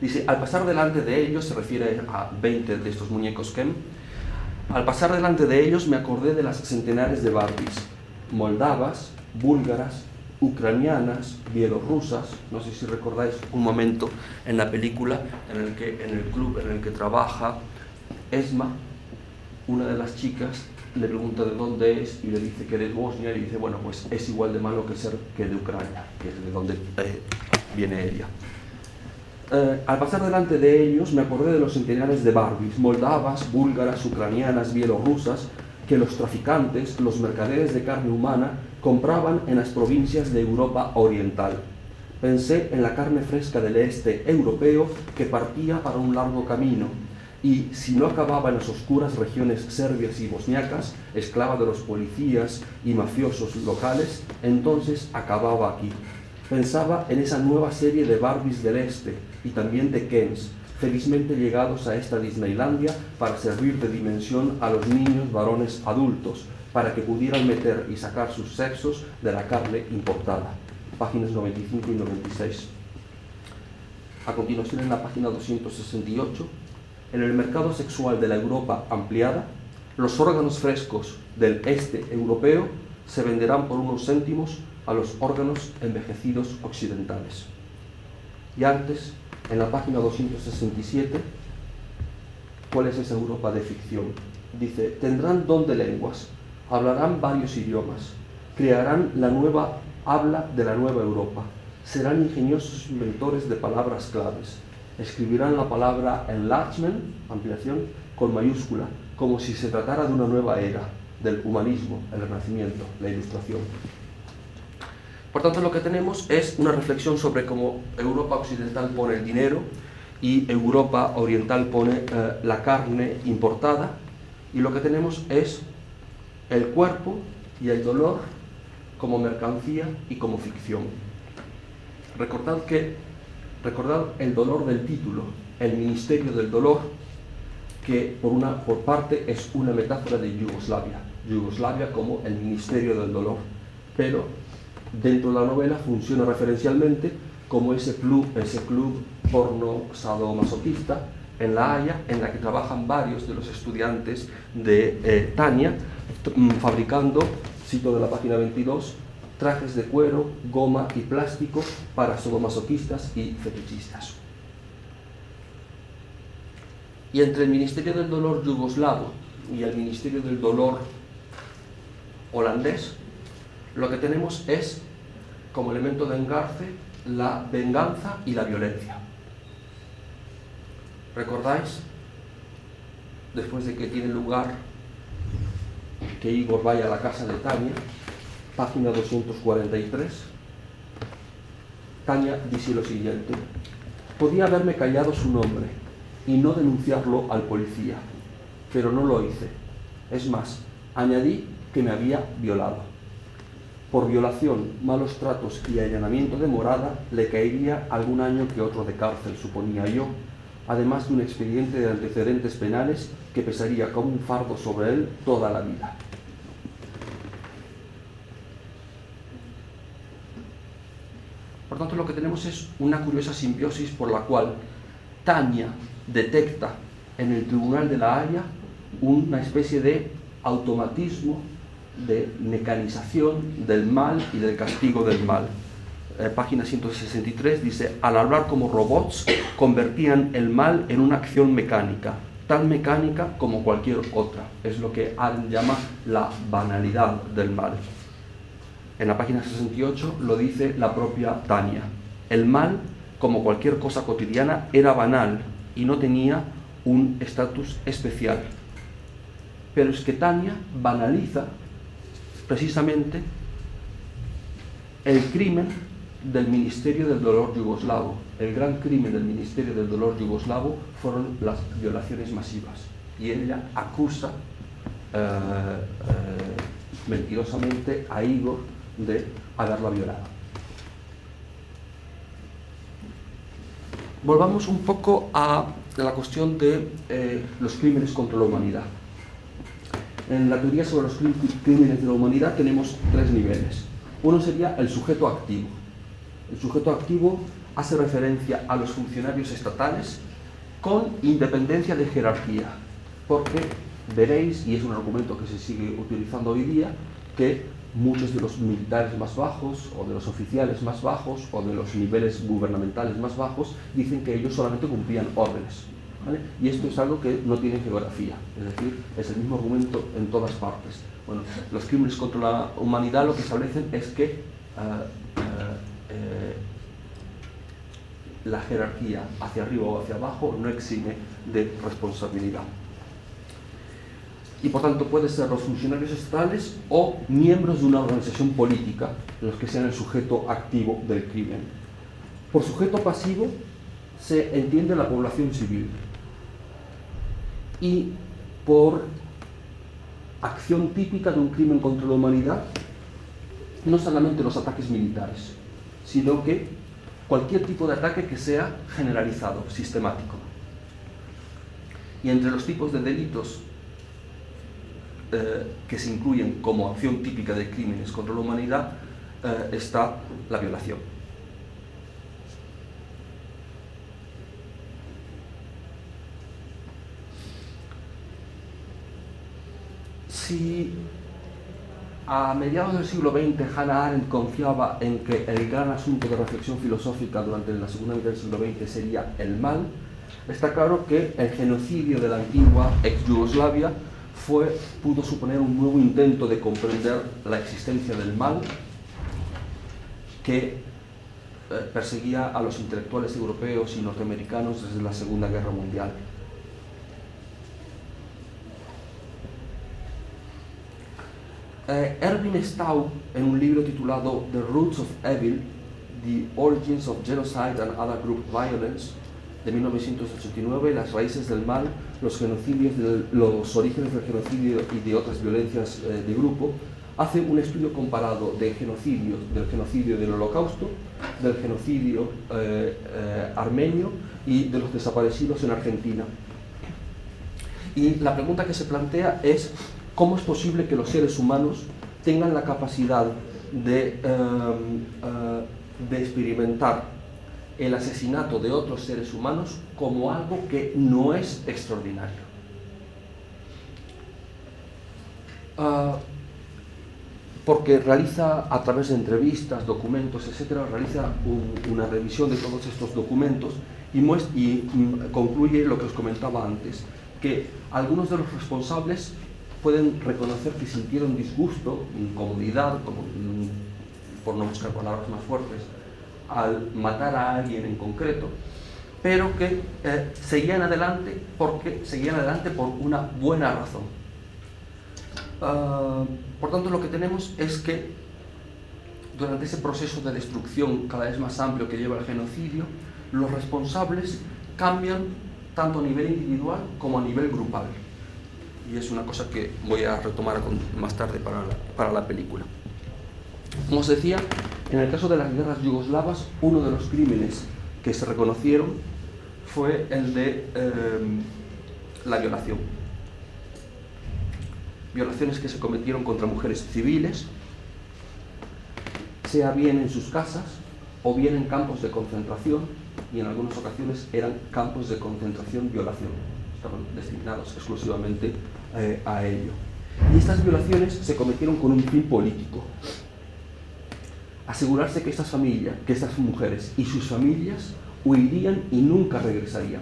Dice, al pasar delante de ellos, se refiere a 20 de estos muñecos Ken, al pasar delante de ellos me acordé de las centenares de Barbies, moldavas, búlgaras, ucranianas, bielorrusas. No sé si recordáis un momento en la película en el club en el que trabaja Esma, una de las chicas le pregunta de dónde es y le dice que de Bosnia, y dice, bueno, pues es igual de malo que de Ucrania, que es de donde viene ella. Al pasar delante de ellos me acordé de los centenares de Barbies, moldavas, búlgaras, ucranianas, bielorrusas, que los traficantes, los mercaderes de carne humana, compraban en las provincias de Europa Oriental. Pensé en la carne fresca del este europeo que partía para un largo camino, y si no acababa en las oscuras regiones serbias y bosniacas, esclava de los policías y mafiosos locales, entonces acababa aquí. Pensaba en esa nueva serie de Barbies del Este y también de Kens, felizmente llegados a esta Disneylandia para servir de dimensión a los niños varones adultos, para que pudieran meter y sacar sus sexos de la carne importada. Páginas 95 y 96. A continuación, en la página 268, en el mercado sexual de la Europa ampliada, los órganos frescos del este europeo se venderán por unos céntimos a los órganos envejecidos occidentales. Y antes, en la página 267, ¿cuál es esa Europa de ficción? Dice, tendrán don de lenguas, hablarán varios idiomas, crearán la nueva habla de la nueva Europa, serán ingeniosos inventores de palabras claves, escribirán la palabra enlargement, ampliación, con mayúscula, como si se tratara de una nueva era, del humanismo, el Renacimiento, la Ilustración. Por tanto, lo que tenemos es una reflexión sobre cómo Europa occidental pone el dinero y Europa oriental pone la carne importada, y lo que tenemos es el cuerpo y el dolor como mercancía y como ficción. Recordad el dolor del título, el ministerio del dolor, que por parte es una metáfora de Yugoslavia como el ministerio del dolor, pero dentro de la novela funciona referencialmente como ese club porno sadomasoquista en La Haya, en la que trabajan varios de los estudiantes de Tania, fabricando, cito de la página 22, trajes de cuero, goma y plástico para sadomasoquistas y fetichistas. Y entre el Ministerio del Dolor yugoslavo y el Ministerio del Dolor holandés, lo que tenemos es, como elemento de engarce, la venganza y la violencia. ¿Recordáis? Después de que tiene lugar que Igor vaya a la casa de Tania, página 243, Tania dice lo siguiente: podía haberme callado su nombre y no denunciarlo al policía, pero no lo hice. Es más, añadí que me había violado. Por violación, malos tratos y allanamiento de morada le caería algún año que otro de cárcel, suponía yo, además de un expediente de antecedentes penales que pesaría como un fardo sobre él toda la vida. Por tanto, lo que tenemos es una curiosa simbiosis por la cual Tania detecta en el Tribunal de la Haya una especie de automatismo, de mecanización del mal y del castigo del mal. Página 163 dice: al hablar como robots, convertían el mal en una acción mecánica, tan mecánica como cualquier otra. Es lo que Arendt llama la banalidad del mal. En la página 68 lo dice la propia Tania: el mal, como cualquier cosa cotidiana, era banal y no tenía un estatus especial. Pero es que Tania banaliza precisamente el crimen del Ministerio del Dolor yugoslavo. El gran crimen del Ministerio del Dolor yugoslavo fueron las violaciones masivas. Y ella acusa mentirosamente a Igor de haberla violado. Volvamos un poco a la cuestión de los crímenes contra la humanidad. En la teoría sobre los crímenes de la humanidad tenemos tres niveles. Uno sería el sujeto activo. El sujeto activo hace referencia a los funcionarios estatales con independencia de jerarquía, porque veréis, y es un argumento que se sigue utilizando hoy día, que muchos de los militares más bajos, o de los oficiales más bajos, o de los niveles gubernamentales más bajos, dicen que ellos solamente cumplían órdenes, ¿vale? Y esto es algo que no tiene geografía, es decir, es el mismo argumento en todas partes. Bueno, los crímenes contra la humanidad lo que establecen es que la jerarquía hacia arriba o hacia abajo no exime de responsabilidad. Y por tanto pueden ser los funcionarios estatales o miembros de una organización política los que sean el sujeto activo del crimen. Por sujeto pasivo se entiende la población civil, y por acción típica de un crimen contra la humanidad no solamente los ataques militares, sino que cualquier tipo de ataque que sea generalizado, sistemático. Y entre los tipos de delitos que se incluyen como acción típica de crímenes contra la humanidad está la violación. Si a mediados del siglo XX Hannah Arendt confiaba en que el gran asunto de reflexión filosófica durante la segunda mitad del siglo XX sería el mal, está claro que el genocidio de la antigua ex-Yugoslavia pudo suponer un nuevo intento de comprender la existencia del mal que perseguía a los intelectuales europeos y norteamericanos desde la Segunda Guerra Mundial. Erwin Staub, en un libro titulado The Roots of Evil, The Origins of Genocide and Other Group Violence, de 1989, Las raíces del mal, los orígenes del genocidio y de otras violencias de grupo, hace un estudio comparado del genocidio del Holocausto, del genocidio armenio y de los desaparecidos en Argentina. Y la pregunta que se plantea es: ¿cómo es posible que los seres humanos tengan la capacidad de experimentar el asesinato de otros seres humanos como algo que no es extraordinario? Porque realiza, a través de entrevistas, documentos, etcétera, realiza una revisión de todos estos documentos y concluye lo que os comentaba antes, que algunos de los responsables pueden reconocer que sintieron disgusto, incomodidad, por no buscar palabras más fuertes, al matar a alguien en concreto, pero que seguían adelante por una buena razón. Por tanto, lo que tenemos es que durante ese proceso de destrucción cada vez más amplio que lleva el genocidio, los responsables cambian tanto a nivel individual como a nivel grupal. Y es una cosa que voy a retomar más tarde para la película. Como os decía, en el caso de las guerras yugoslavas, uno de los crímenes que se reconocieron fue el de la violación. Violaciones que se cometieron contra mujeres civiles, sea bien en sus casas o bien en campos de concentración, y en algunas ocasiones eran campos de concentración-violación. Estaban destinados exclusivamente a ello. Y estas violaciones se cometieron con un fin político. Asegurarse que estas familias, que estas mujeres y sus familias huirían y nunca regresarían.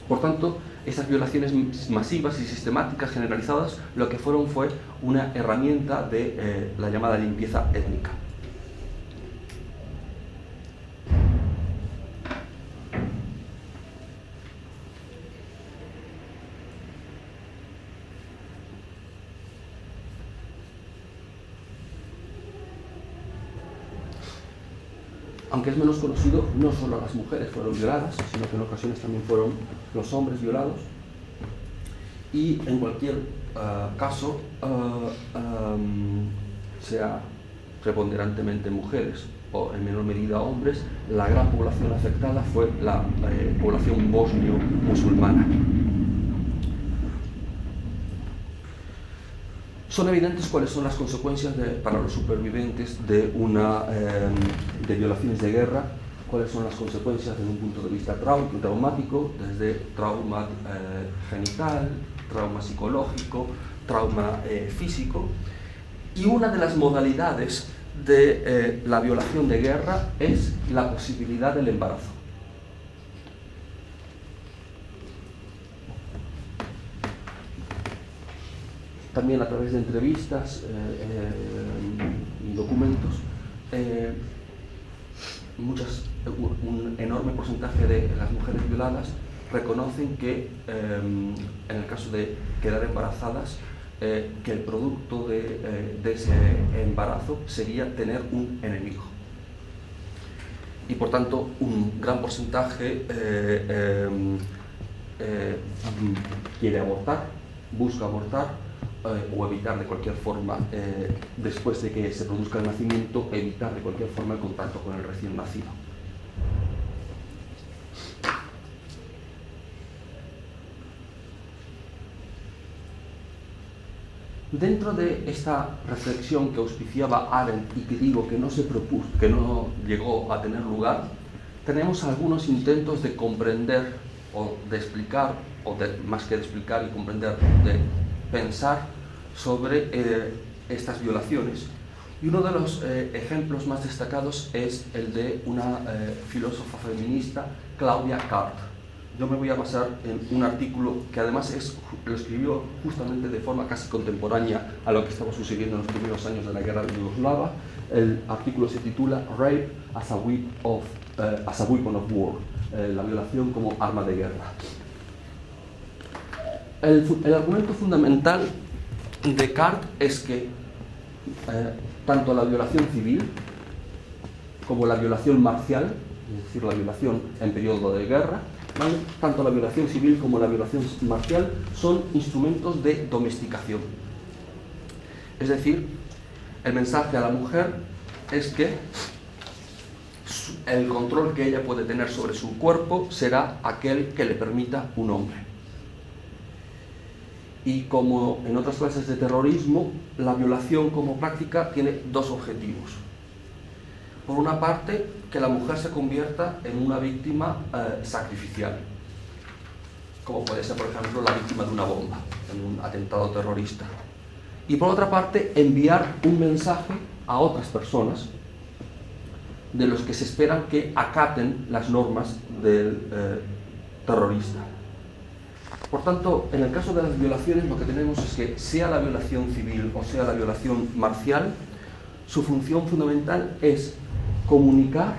Por tanto, estas violaciones masivas y sistemáticas generalizadas lo que fueron fue una herramienta de la llamada limpieza étnica. Aunque es menos conocido, no solo las mujeres fueron violadas, sino que en ocasiones también fueron los hombres violados. Y en cualquier caso, sea preponderantemente mujeres o en menor medida hombres, la gran población afectada fue la población bosnio-musulmana. Son evidentes cuáles son las consecuencias para los supervivientes de violaciones de guerra, cuáles son las consecuencias desde un punto de vista traumático, desde trauma genital, trauma psicológico, trauma físico. Y una de las modalidades de la violación de guerra es la posibilidad del embarazo. También a través de entrevistas y documentos, un enorme porcentaje de las mujeres violadas reconocen que en el caso de quedar embarazadas, que el producto de ese embarazo sería tener un enemigo. Y por tanto, un gran porcentaje quiere abortar, busca abortar, o evitar de cualquier forma, después de que se produzca el nacimiento, evitar de cualquier forma el contacto con el recién nacido. Dentro de esta reflexión que auspiciaba Arendt y que digo que no se propuso, que no llegó a tener lugar, tenemos algunos intentos de comprender o de explicar, más que de explicar y comprender, de pensar sobre estas violaciones. Y uno de los ejemplos más destacados es el de una filósofa feminista, Claudia Cart. Yo me voy a basar en un artículo que además lo escribió justamente de forma casi contemporánea a lo que estaba sucediendo en los primeros años de la guerra yugoslava. El artículo se titula Rape as a Weapon of War, la violación como arma de guerra. El argumento fundamental de Cart es que tanto la violación civil como la violación marcial, es decir, la violación en periodo de guerra, tanto la violación civil como la violación marcial son instrumentos de domesticación. Es decir, el mensaje a la mujer es que el control que ella puede tener sobre su cuerpo será aquel que le permita un hombre. Y como en otras clases de terrorismo, la violación como práctica tiene dos objetivos. Por una parte, que la mujer se convierta en una víctima sacrificial, como puede ser, por ejemplo, la víctima de una bomba, en un atentado terrorista. Y por otra parte, enviar un mensaje a otras personas de los que se esperan que acaten las normas del terrorista. Por tanto, en el caso de las violaciones, lo que tenemos es que, sea la violación civil o sea la violación marcial, su función fundamental es comunicar,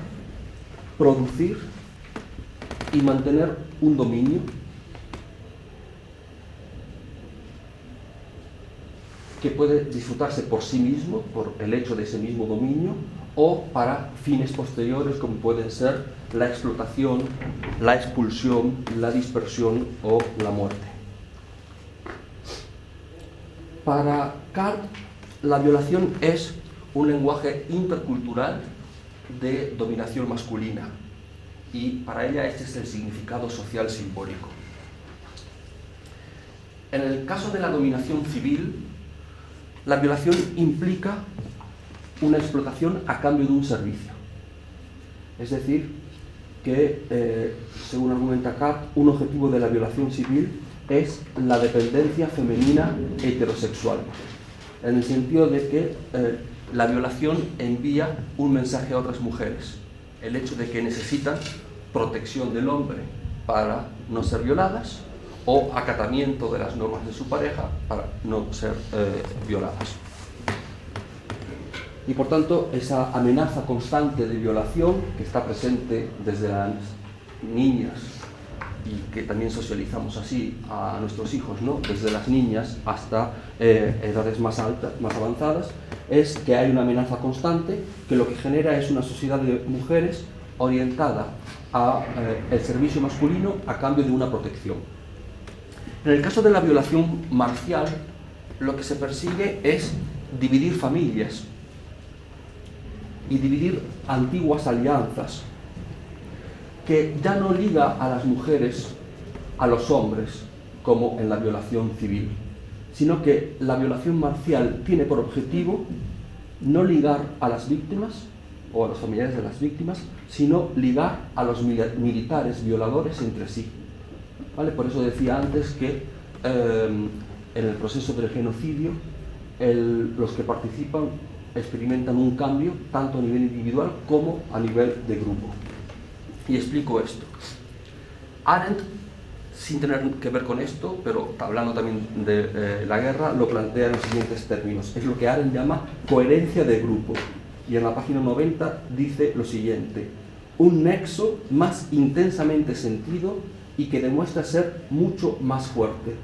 producir y mantener un dominio que puede disfrutarse por sí mismo, por el hecho de ese mismo dominio, o para fines posteriores como pueden ser la explotación, la expulsión, la dispersión o la muerte. Para Kant, la violación es un lenguaje intercultural de dominación masculina, y para ella este es el significado social simbólico. En el caso de la dominación civil, la violación implica una explotación a cambio de un servicio. Es decir, que, según argumenta Kant, un objetivo de la violación civil es la dependencia femenina heterosexual, en el sentido de que la violación envía un mensaje a otras mujeres, el hecho de que necesitan protección del hombre para no ser violadas, o acatamiento de las normas de su pareja para no ser violadas. Y por tanto, esa amenaza constante de violación que está presente desde las niñas, y que también socializamos así a nuestros hijos, ¿no?, desde las niñas hasta edades más altas, más avanzadas, es que hay una amenaza constante que lo que genera es una sociedad de mujeres orientada a el servicio masculino a cambio de una protección. En el caso de la violación marcial, lo que se persigue es dividir familias y dividir antiguas alianzas, que ya no liga a las mujeres a los hombres como en la violación civil, sino que la violación marcial tiene por objetivo no ligar a las víctimas o a los familiares de las víctimas, sino ligar a los militares violadores entre sí. ¿Vale? Por eso decía antes que en el proceso del genocidio los que participan experimentan un cambio tanto a nivel individual como a nivel de grupo. Y explico esto. Arendt, sin tener que ver con esto, pero hablando también de la guerra, lo plantea en los siguientes términos. Es lo que Arendt llama coherencia de grupo. Y en la página 90 dice lo siguiente: un nexo más intensamente sentido y que demuestra ser mucho más fuerte,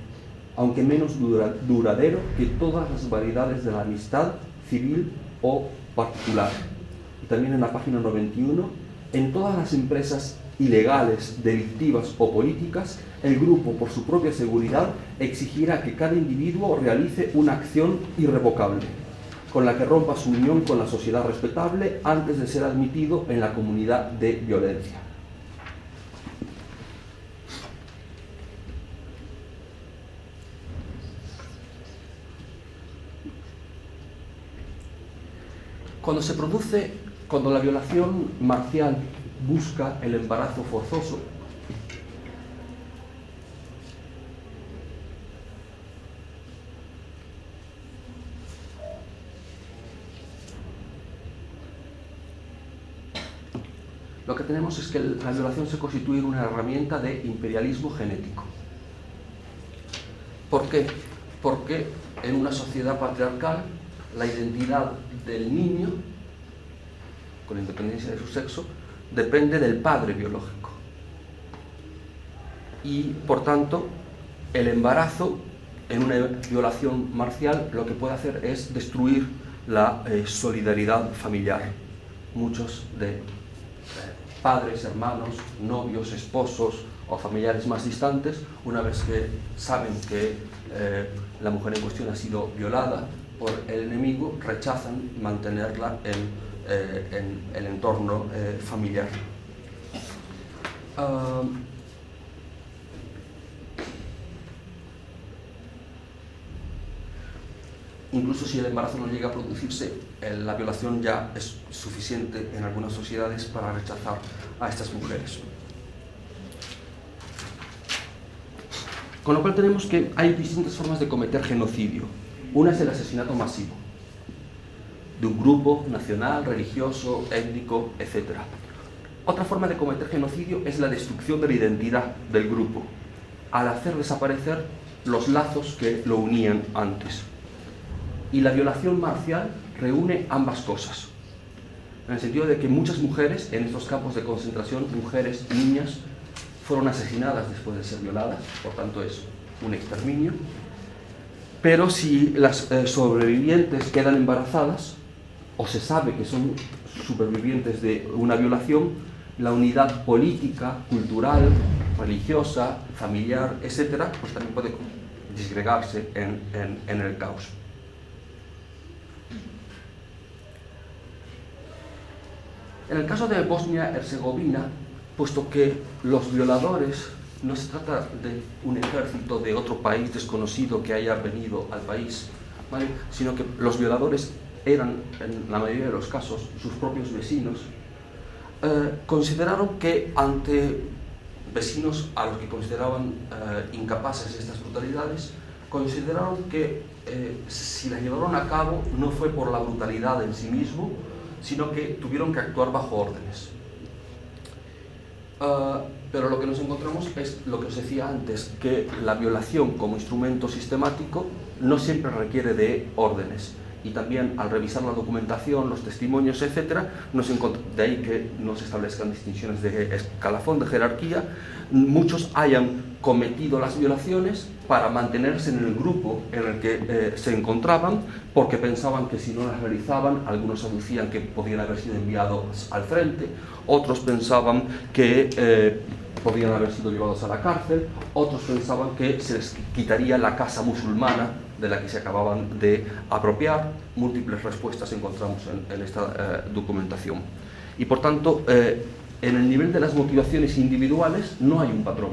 aunque menos duradero que todas las variedades de la amistad civil o particular. Y también en la página 91, en todas las empresas ilegales, delictivas o políticas, el grupo, por su propia seguridad, exigirá que cada individuo realice una acción irrevocable, con la que rompa su unión con la sociedad respetable antes de ser admitido en la comunidad de violencia. Cuando la violación marcial busca el embarazo forzoso, lo que tenemos es que la violación se constituye en una herramienta de imperialismo genético. ¿Por qué? Porque en una sociedad patriarcal la identidad del niño, con independencia de su sexo, depende del padre biológico. Y, por tanto, el embarazo en una violación marcial lo que puede hacer es destruir la solidaridad familiar. Muchos de padres, hermanos, novios, esposos o familiares más distantes, una vez que saben que la mujer en cuestión ha sido violada por el enemigo, rechazan mantenerla en el entorno familiar. Incluso si el embarazo no llega a producirse, la violación ya es suficiente en algunas sociedades para rechazar a estas mujeres. Con lo cual tenemos que hay distintas formas de cometer genocidio. Una es el asesinato masivo de un grupo nacional, religioso, étnico, etc. Otra forma de cometer genocidio es la destrucción de la identidad del grupo, al hacer desaparecer los lazos que lo unían antes. Y la violación marcial reúne ambas cosas, en el sentido de que muchas mujeres en estos campos de concentración, mujeres, niñas, fueron asesinadas después de ser violadas, por tanto es un exterminio. Pero si las sobrevivientes quedan embarazadas, o se sabe que son supervivientes de una violación, la unidad política, cultural, religiosa, familiar, etc., pues también puede disgregarse en el caos. En el caso de Bosnia-Herzegovina, puesto que los violadores no se trata de un ejército de otro país desconocido que haya venido al país, ¿vale?, sino que los violadores eran, en la mayoría de los casos, sus propios vecinos, consideraron que ante vecinos a los que consideraban incapaces de estas brutalidades, consideraron que si las llevaron a cabo no fue por la brutalidad en sí mismo, sino que tuvieron que actuar bajo órdenes. Pero lo que nos encontramos es lo que os decía antes, que la violación como instrumento sistemático no siempre requiere de órdenes. Y también al revisar la documentación, los testimonios, etc., de ahí que no se establezcan distinciones de escalafón, de jerarquía, muchos hayan cometido las violaciones para mantenerse en el grupo en el que se encontraban, porque pensaban que si no las realizaban, algunos aducían que podían haber sido enviados al frente, otros pensaban que podían haber sido llevados a la cárcel, otros pensaban que se les quitaría la casa musulmana de la que se acababan de apropiar. Múltiples respuestas encontramos en esta documentación. Y por tanto, en el nivel de las motivaciones individuales no hay un patrón,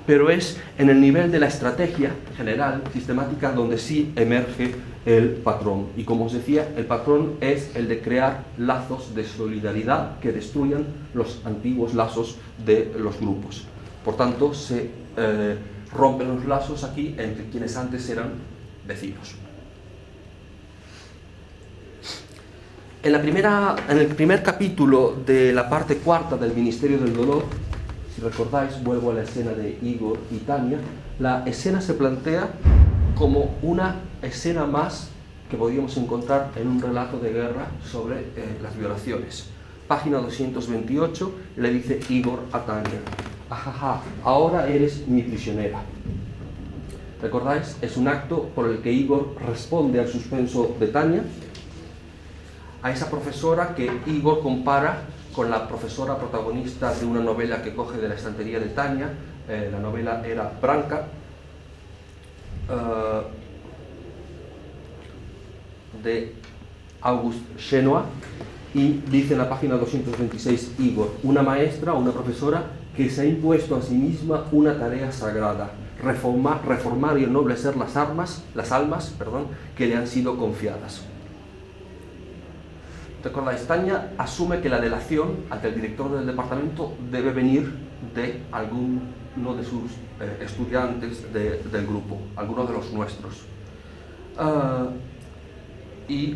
pero es en el nivel de la estrategia general, sistemática, donde sí emerge el patrón. Y como os decía, el patrón es el de crear lazos de solidaridad que destruyan los antiguos lazos de los grupos. Por tanto, se rompen los lazos aquí entre quienes antes eran vecinos. En el primer capítulo de la parte cuarta del Ministerio del Dolor, si recordáis, vuelvo a la escena de Igor y Tania, la escena se plantea como una escena más que podríamos encontrar en un relato de guerra sobre las violaciones. Página 228, le dice Igor a Tania: ajaja, ahora eres mi prisionera. ¿Recordáis? Es un acto por el que Igor responde al suspenso de Tania, a esa profesora que Igor compara con la profesora protagonista de una novela que coge de la estantería de Tania. La novela era Branka, de August Chenois, y dice en la página 226 Igor: una maestra o una profesora que se ha impuesto a sí misma una tarea sagrada, reformar y ennoblecer las almas, que le han sido confiadas. ¿Recordáis? Tania asume que la delación ante el director del departamento debe venir de alguno de sus estudiantes del grupo, alguno de los nuestros. Y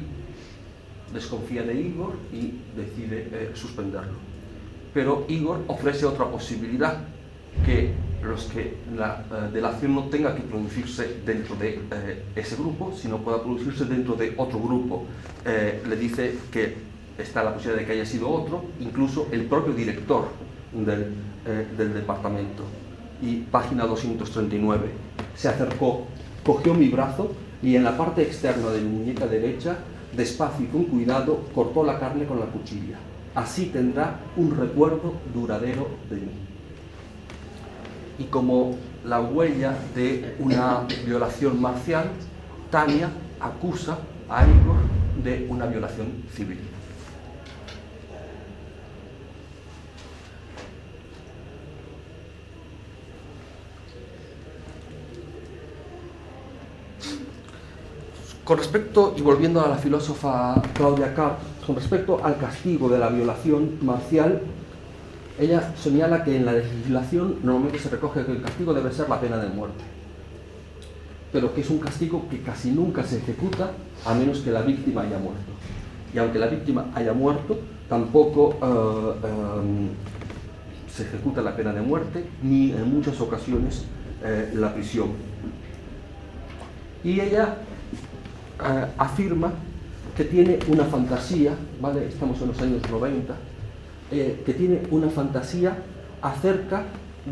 desconfía de Igor y decide suspenderlo. Pero Igor ofrece otra posibilidad, que la delación no tenga que producirse dentro de ese grupo, sino pueda producirse dentro de otro grupo. Le dice que está la posibilidad de que haya sido otro, incluso el propio director del departamento. Y página 239, se acercó, cogió mi brazo y en la parte externa de mi muñeca derecha, despacio y con cuidado, cortó la carne con la cuchilla. Así tendrá un recuerdo duradero de mí. Y como la huella de una violación marcial, Tania acusa a Igor de una violación civil. Con respecto, y volviendo a la filósofa Claudia Karp, con respecto al castigo de la violación marcial, ella señala que en la legislación normalmente se recoge que el castigo debe ser la pena de muerte, pero que es un castigo que casi nunca se ejecuta a menos que la víctima haya muerto. Y aunque la víctima haya muerto, tampoco se ejecuta la pena de muerte, ni en muchas ocasiones la prisión. Y ella afirma que tiene una fantasía, ¿vale? Estamos en los años 90, que tiene una fantasía acerca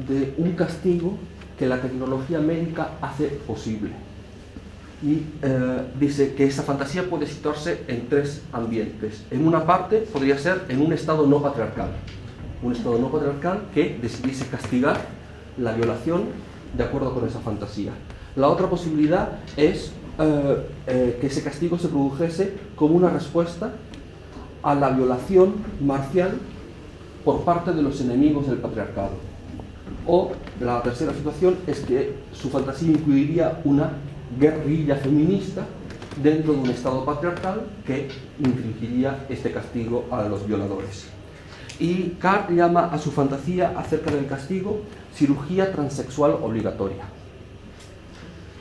de un castigo que la tecnología médica hace posible. Y dice que esa fantasía puede situarse en tres ambientes. En una parte podría ser en un estado no patriarcal. Un estado no patriarcal que decidiese castigar la violación de acuerdo con esa fantasía. La otra posibilidad es que ese castigo se produjese como una respuesta a la violación marcial por parte de los enemigos del patriarcado. O la tercera situación es que su fantasía incluiría una guerrilla feminista dentro de un estado patriarcal que infligiría este castigo a los violadores. Y Carr llama a su fantasía acerca del castigo cirugía transexual obligatoria,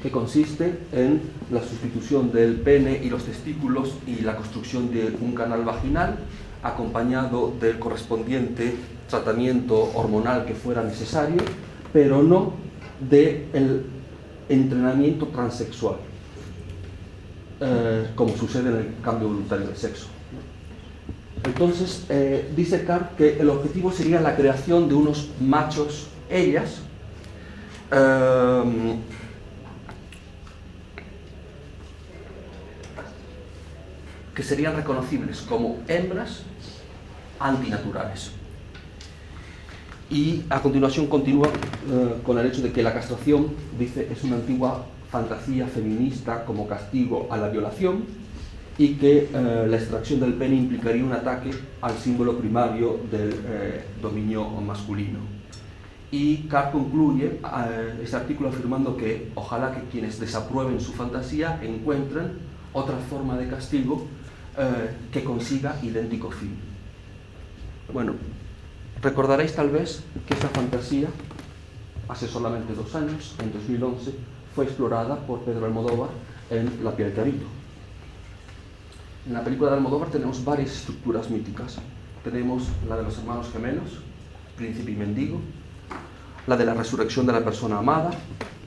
que consiste en la sustitución del pene y los testículos y la construcción de un canal vaginal, acompañado del correspondiente tratamiento hormonal que fuera necesario, pero no del entrenamiento transexual, como sucede en el cambio voluntario de sexo. Entonces, dice Carr que el objetivo sería la creación de unos machos ellas, que serían reconocibles como hembras antinaturales. Y a continuación continúa con el hecho de que la castración, dice, es una antigua fantasía feminista como castigo a la violación y que la extracción del pene implicaría un ataque al símbolo primario del dominio masculino. Y Carr concluye este artículo afirmando que ojalá que quienes desaprueben su fantasía encuentren otra forma de castigo que consiga idéntico fin. Bueno, recordaréis tal vez que esta fantasía, hace solamente 2 años, en 2011, fue explorada por Pedro Almodóvar en La piel que habito. En la película de Almodóvar tenemos varias estructuras míticas. Tenemos la de los hermanos gemelos, príncipe y mendigo, la de la resurrección de la persona amada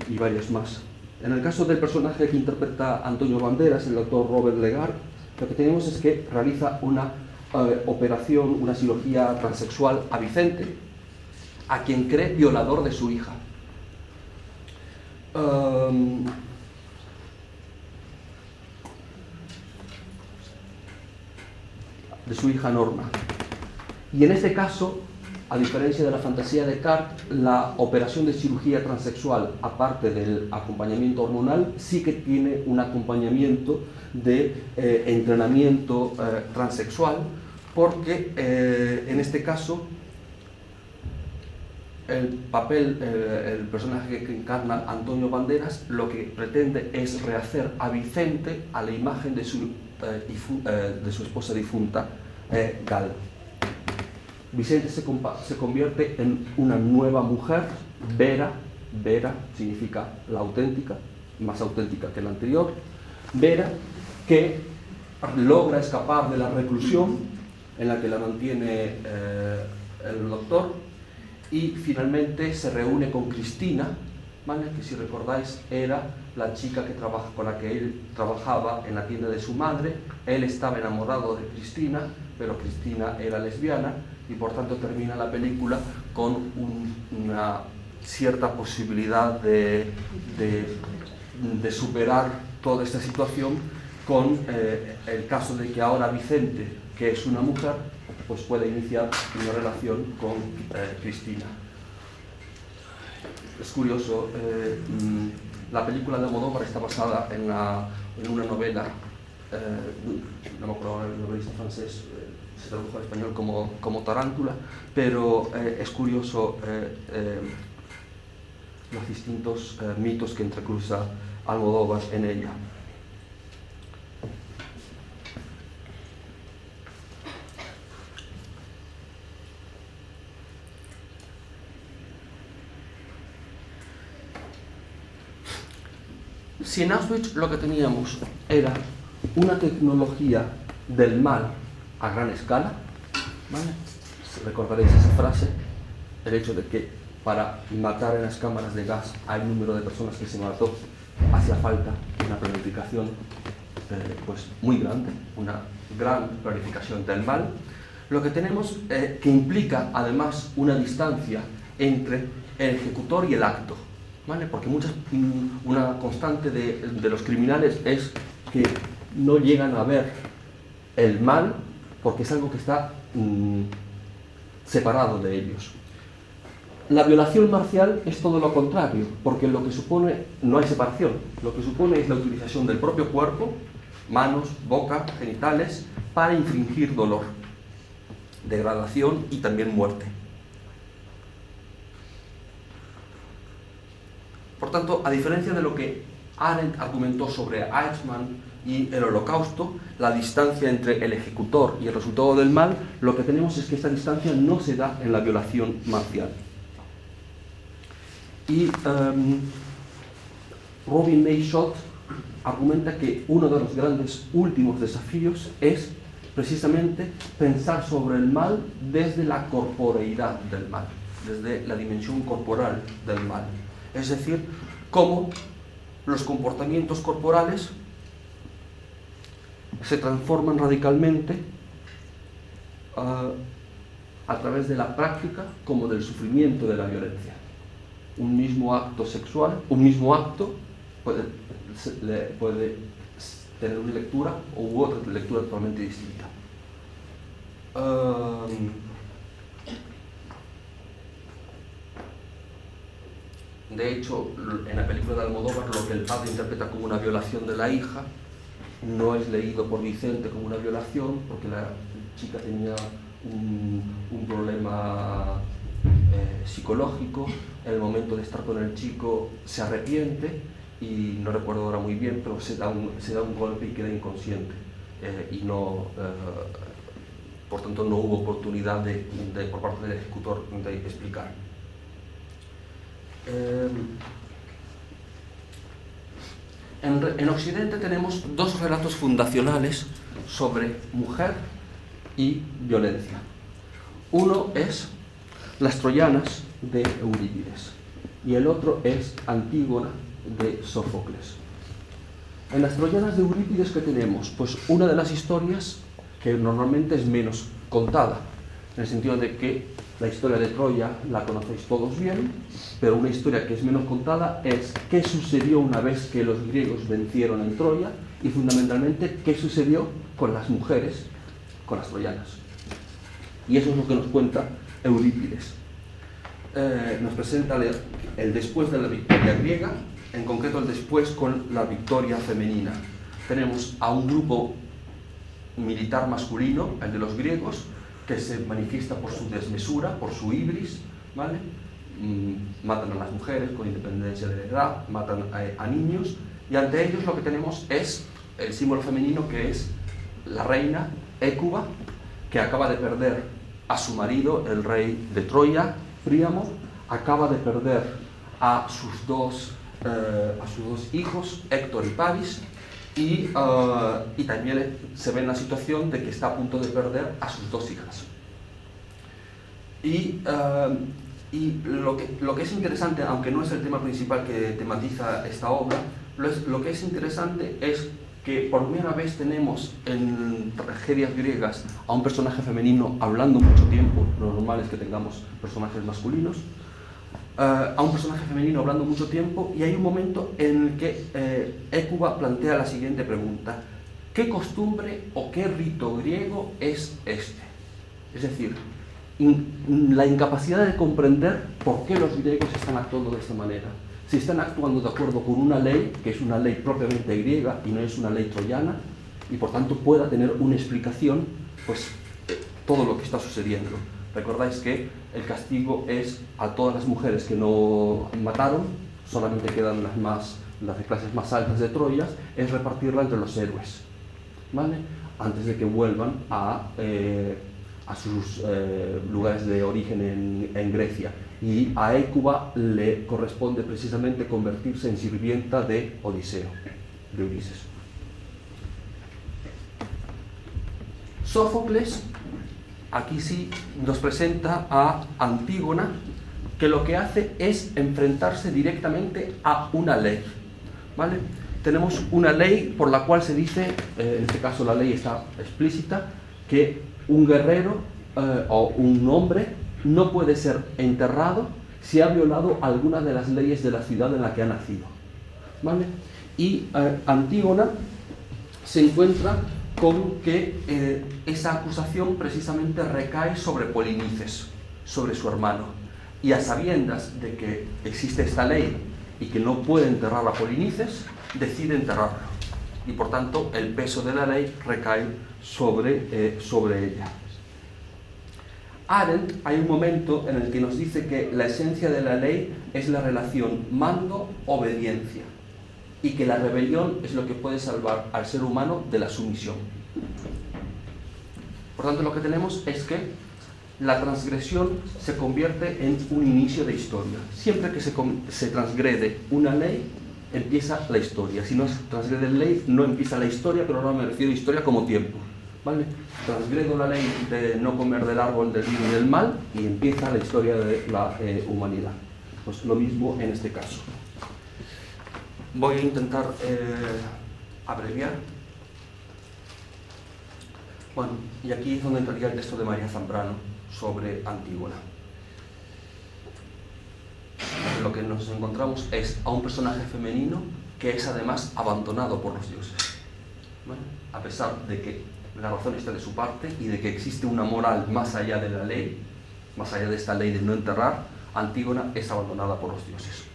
y varias más. En el caso del personaje que interpreta Antonio Banderas, el doctor Robert Legard, lo que tenemos es que realiza una operación, una cirugía transexual a Vicente, a quien cree violador de su hija. De su hija Norma. Y en este caso, a diferencia de la fantasía de Carr, la operación de cirugía transexual, aparte del acompañamiento hormonal, sí que tiene un acompañamiento de entrenamiento transexual, porque en este caso el personaje que encarna Antonio Banderas lo que pretende es rehacer a Vicente a la imagen de su esposa difunta, Gal. Vicente se convierte en una nueva mujer, Vera significa la auténtica, más auténtica que la anterior, Vera, que logra escapar de la reclusión en la que la mantiene el doctor, y finalmente se reúne con Cristina, ¿vale? Que si recordáis era la chica con la que él trabajaba en la tienda de su madre. Él estaba enamorado de Cristina, pero Cristina era lesbiana, y por tanto termina la película con una cierta posibilidad de superar toda esta situación, con el caso de que ahora Vicente, que es una mujer, pues puede iniciar una relación con Cristina. Es curioso, la película de Almodóvar está basada en una novela, no me acuerdo el novelista francés, se tradujo al español como Tarántula, pero es curioso los distintos mitos que entrecruza Almodóvar en ella. Si en Auschwitz lo que teníamos era una tecnología del mal a gran escala, ¿vale? Recordaréis esa frase, el hecho de que para matar en las cámaras de gas al número de personas que se mató hacía falta una planificación pues muy grande, una gran planificación del mal. Lo que tenemos que implica además una distancia entre el ejecutor y el acto, ¿vale? Porque una constante de los criminales es que no llegan a ver el mal porque es algo que está separado de ellos. La violación marcial es todo lo contrario, porque lo que supone no hay separación, lo que supone es la utilización del propio cuerpo, manos, boca, genitales, para infligir dolor, degradación y también muerte. Por tanto, a diferencia de lo que Arendt argumentó sobre Eichmann y el Holocausto, la distancia entre el ejecutor y el resultado del mal, lo que tenemos es que esta distancia no se da en la violación marcial. Y Robin May Schott argumenta que uno de los grandes últimos desafíos es precisamente pensar sobre el mal desde la corporeidad del mal, desde la dimensión corporal del mal. Es decir, cómo los comportamientos corporales se transforman radicalmente a través de la práctica como del sufrimiento de la violencia. Un mismo acto sexual, un mismo acto puede tener una lectura u otra lectura totalmente distinta. De hecho, en la película de Almodóvar, lo que el padre interpreta como una violación de la hija no es leído por Vicente como una violación, porque la chica tenía un problema psicológico. En el momento de estar con el chico se arrepiente y no recuerdo ahora muy bien, pero se da un golpe y queda inconsciente, y no, por tanto no hubo oportunidad por parte del ejecutor de explicar. En Occidente tenemos dos relatos fundacionales sobre mujer y violencia. Uno es Las Troyanas de Eurípides y el otro es Antígona de Sófocles. En Las Troyanas de Eurípides, ¿qué tenemos? Pues una de las historias que normalmente es menos contada, en el sentido de que la historia de Troya la conocéis todos bien, pero una historia que es menos contada es qué sucedió una vez que los griegos vencieron en Troya y fundamentalmente qué sucedió con las mujeres, con las troyanas. Y eso es lo que nos cuenta Eurípides. Nos presenta el después de la victoria griega, en concreto el después con la victoria femenina. Tenemos a un grupo militar masculino, el de los griegos, que se manifiesta por su desmesura, por su ibris, ¿vale? Matan a las mujeres con independencia de la edad, matan a niños, y ante ellos lo que tenemos es el símbolo femenino, que es la reina Hécuba, que acaba de perder a su marido, el rey de Troya, Príamo, acaba de perder a sus dos hijos, Héctor y Paris, y también se ve en la situación de que está a punto de perder a sus dos hijas. Y lo que es interesante, aunque no es el tema principal que tematiza esta obra, lo que es interesante es que por primera vez tenemos en tragedias griegas a un personaje femenino hablando mucho tiempo. Lo normal es que tengamos personajes masculinos. A un personaje femenino hablando mucho tiempo, y hay un momento en el que Hécuba plantea la siguiente pregunta: ¿qué costumbre o qué rito griego es este? Es decir, la incapacidad de comprender por qué los griegos están actuando de esta manera. Si están actuando de acuerdo con una ley, que es una ley propiamente griega y no es una ley troyana, y por tanto pueda tener una explicación, pues todo lo que está sucediendo. Recordáis que el castigo es a todas las mujeres que no mataron, solamente quedan las de clases más altas de Troya, es repartirla entre los héroes, ¿vale? Antes de que vuelvan a sus lugares de origen en Grecia. Y a Hécuba le corresponde precisamente convertirse en sirvienta de Odiseo, de Ulises. Sófocles aquí sí nos presenta a Antígona, que lo que hace es enfrentarse directamente a una ley, ¿vale? Tenemos una ley por la cual se dice, en este caso la ley está explícita, que un guerrero o un hombre no puede ser enterrado si ha violado alguna de las leyes de la ciudad en la que ha nacido. ¿Vale? Y Antígona se encuentra con que esa acusación precisamente recae sobre Polinices, sobre su hermano. Y a sabiendas de que existe esta ley y que no puede enterrar a Polinices, decide enterrarlo. Y por tanto el peso de la ley recae sobre ella. Arendt, hay un momento en el que nos dice que la esencia de la ley es la relación mando-obediencia y que la rebelión es lo que puede salvar al ser humano de la sumisión. Por tanto, lo que tenemos es que la transgresión se convierte en un inicio de historia. Siempre que se transgrede una ley, empieza la historia. Si no se transgrede la ley, no empieza la historia, pero ahora me refiero a historia como tiempo. ¿Vale? Transgredo la ley de no comer del árbol del bien y del mal y empieza la historia de la humanidad. Pues lo mismo en este caso. Voy a intentar abreviar. Bueno, y aquí es donde entraría el texto de María Zambrano sobre Antígona. Lo que nos encontramos es a un personaje femenino que es además abandonado por los dioses. ¿Vale? A pesar de que la razón está de su parte y de que existe una moral más allá de la ley, más allá de esta ley de no enterrar, Antígona es abandonada por los dioses.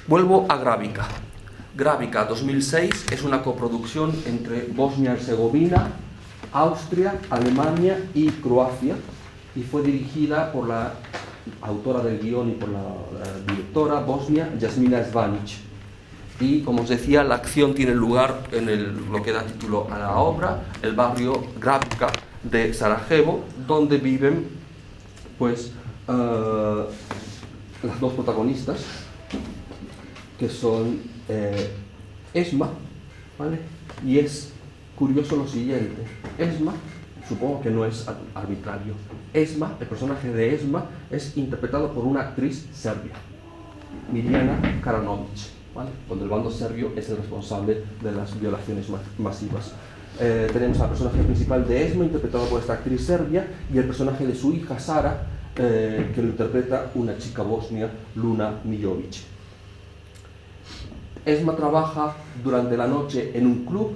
Vuelvo a Grávica. Grávica 2006 es una coproducción entre Bosnia-Herzegovina, Austria, Alemania y Croacia y fue dirigida por la autora del guión y por la directora bosnia Jasmina Zvanic. Y, como os decía, la acción tiene lugar en lo que da título a la obra, el barrio Grávica de Sarajevo, donde viven pues, las dos protagonistas, que son Esma, ¿vale? Y es curioso lo siguiente, Esma, supongo que no es arbitrario, Esma, el personaje de Esma, es interpretado por una actriz serbia, Mirjana Karanović. ¿Vale? Cuando el bando serbio es el responsable de las violaciones masivas. Tenemos al personaje principal de Esma, interpretado por esta actriz serbia, y el personaje de su hija, Sara, que lo interpreta una chica bosnia, Luna Mijovic. Esma trabaja durante la noche en un club,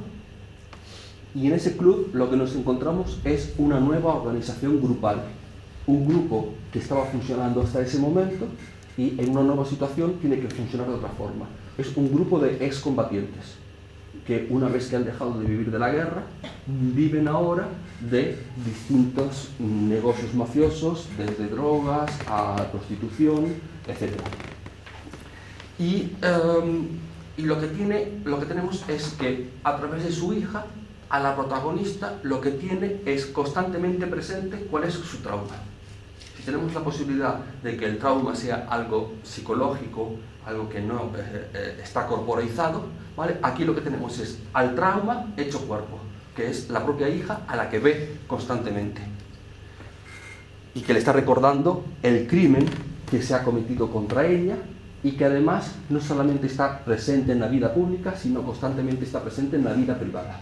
y en ese club lo que nos encontramos es una nueva organización grupal. Un grupo que estaba funcionando hasta ese momento, y en una nueva situación tiene que funcionar de otra forma. Es un grupo de excombatientes que una vez que han dejado de vivir de la guerra, viven ahora de distintos negocios mafiosos, desde drogas a prostitución, etc. Y lo que tenemos es que a través de su hija, a la protagonista lo que tiene es constantemente presente cuál es su trauma. Si tenemos la posibilidad de que el trauma sea algo psicológico, algo que no está corporeizado, ¿vale? Aquí lo que tenemos es al trauma hecho cuerpo, que es la propia hija a la que ve constantemente y que le está recordando el crimen que se ha cometido contra ella y que además no solamente está presente en la vida pública, sino constantemente está presente en la vida privada.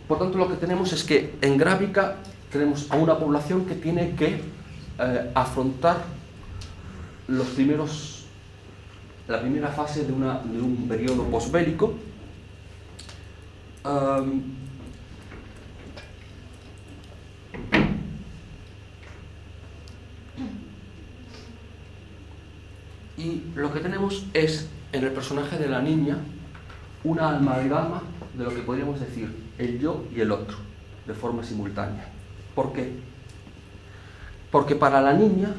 Por tanto, lo que tenemos es que en Grávica tenemos a una población que tiene que afrontar la primera fase de un periodo posbélico, y lo que tenemos es en el personaje de la niña una amalgama de lo que podríamos decir el yo y el otro, de forma simultánea. ¿Por qué? Porque para la niña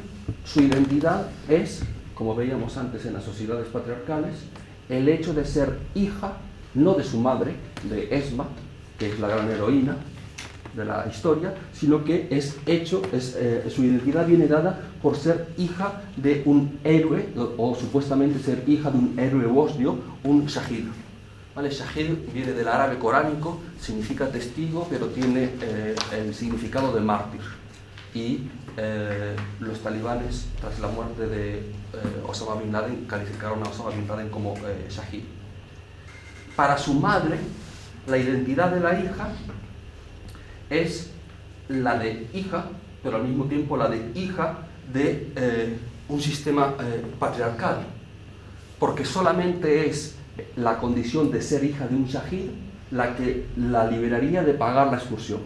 su identidad es, como veíamos antes en las sociedades patriarcales, el hecho de ser hija, no de su madre, de Esma, que es la gran heroína de la historia, sino que su identidad viene dada por ser hija de un héroe, o supuestamente ser hija de un héroe bosnio, un shahid. ¿Vale? Shahid viene del árabe coránico, significa testigo, pero tiene el significado de mártir. Y los talibanes, tras la muerte de Osama Bin Laden, calificaron a Osama Bin Laden como Shahid. Para su madre, la identidad de la hija es la de hija pero al mismo tiempo la de hija de un sistema patriarcal, porque solamente es la condición de ser hija de un shahid la que la liberaría de pagar la excursión,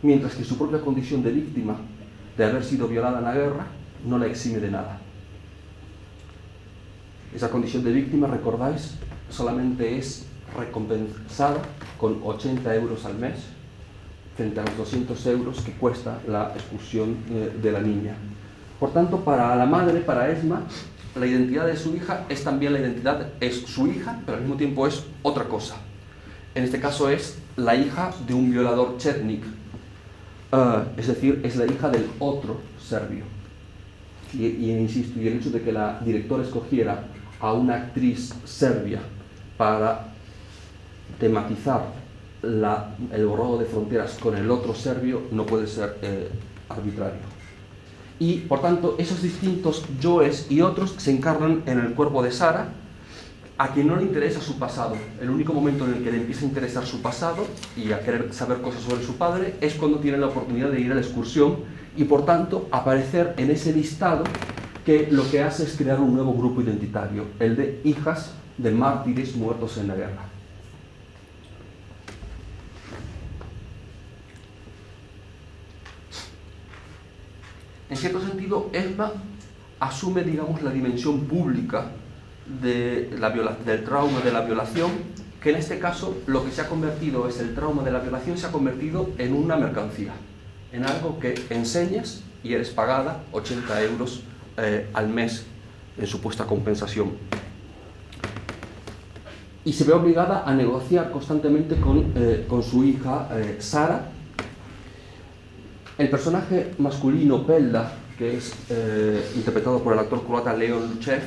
mientras que su propia condición de víctima de haber sido violada en la guerra no la exime de nada. Esa condición de víctima, recordáis, solamente es recompensada con 80 euros al mes frente a los 200 euros que cuesta la excursión de la niña. Por tanto, para la madre, para Esma, la identidad de su hija es también la identidad, es su hija, pero al mismo tiempo es otra cosa. En este caso es la hija de un violador chetnik, es decir, es la hija del otro serbio. Y insisto, y el hecho de que la directora escogiera a una actriz serbia para tematizar el borrado de fronteras con el otro serbio no puede ser arbitrario. Y por tanto esos distintos yoes y otros se encarnan en el cuerpo de Sara, a quien no le interesa su pasado. El único momento en el que le empieza a interesar su pasado y a querer saber cosas sobre su padre es cuando tiene la oportunidad de ir a la excursión y por tanto aparecer en ese listado que lo que hace es crear un nuevo grupo identitario, el de hijas de mártires muertos en la guerra. En cierto sentido, Esma asume, digamos, la dimensión pública del trauma de la violación, que en este caso lo que se ha convertido es el trauma de la violación, se ha convertido en una mercancía, en algo que enseñas y eres pagada 80 euros al mes en supuesta compensación. Y se ve obligada a negociar constantemente con su hija Sara. El personaje masculino, Pelda, que es interpretado por el actor croata Leon Luchev,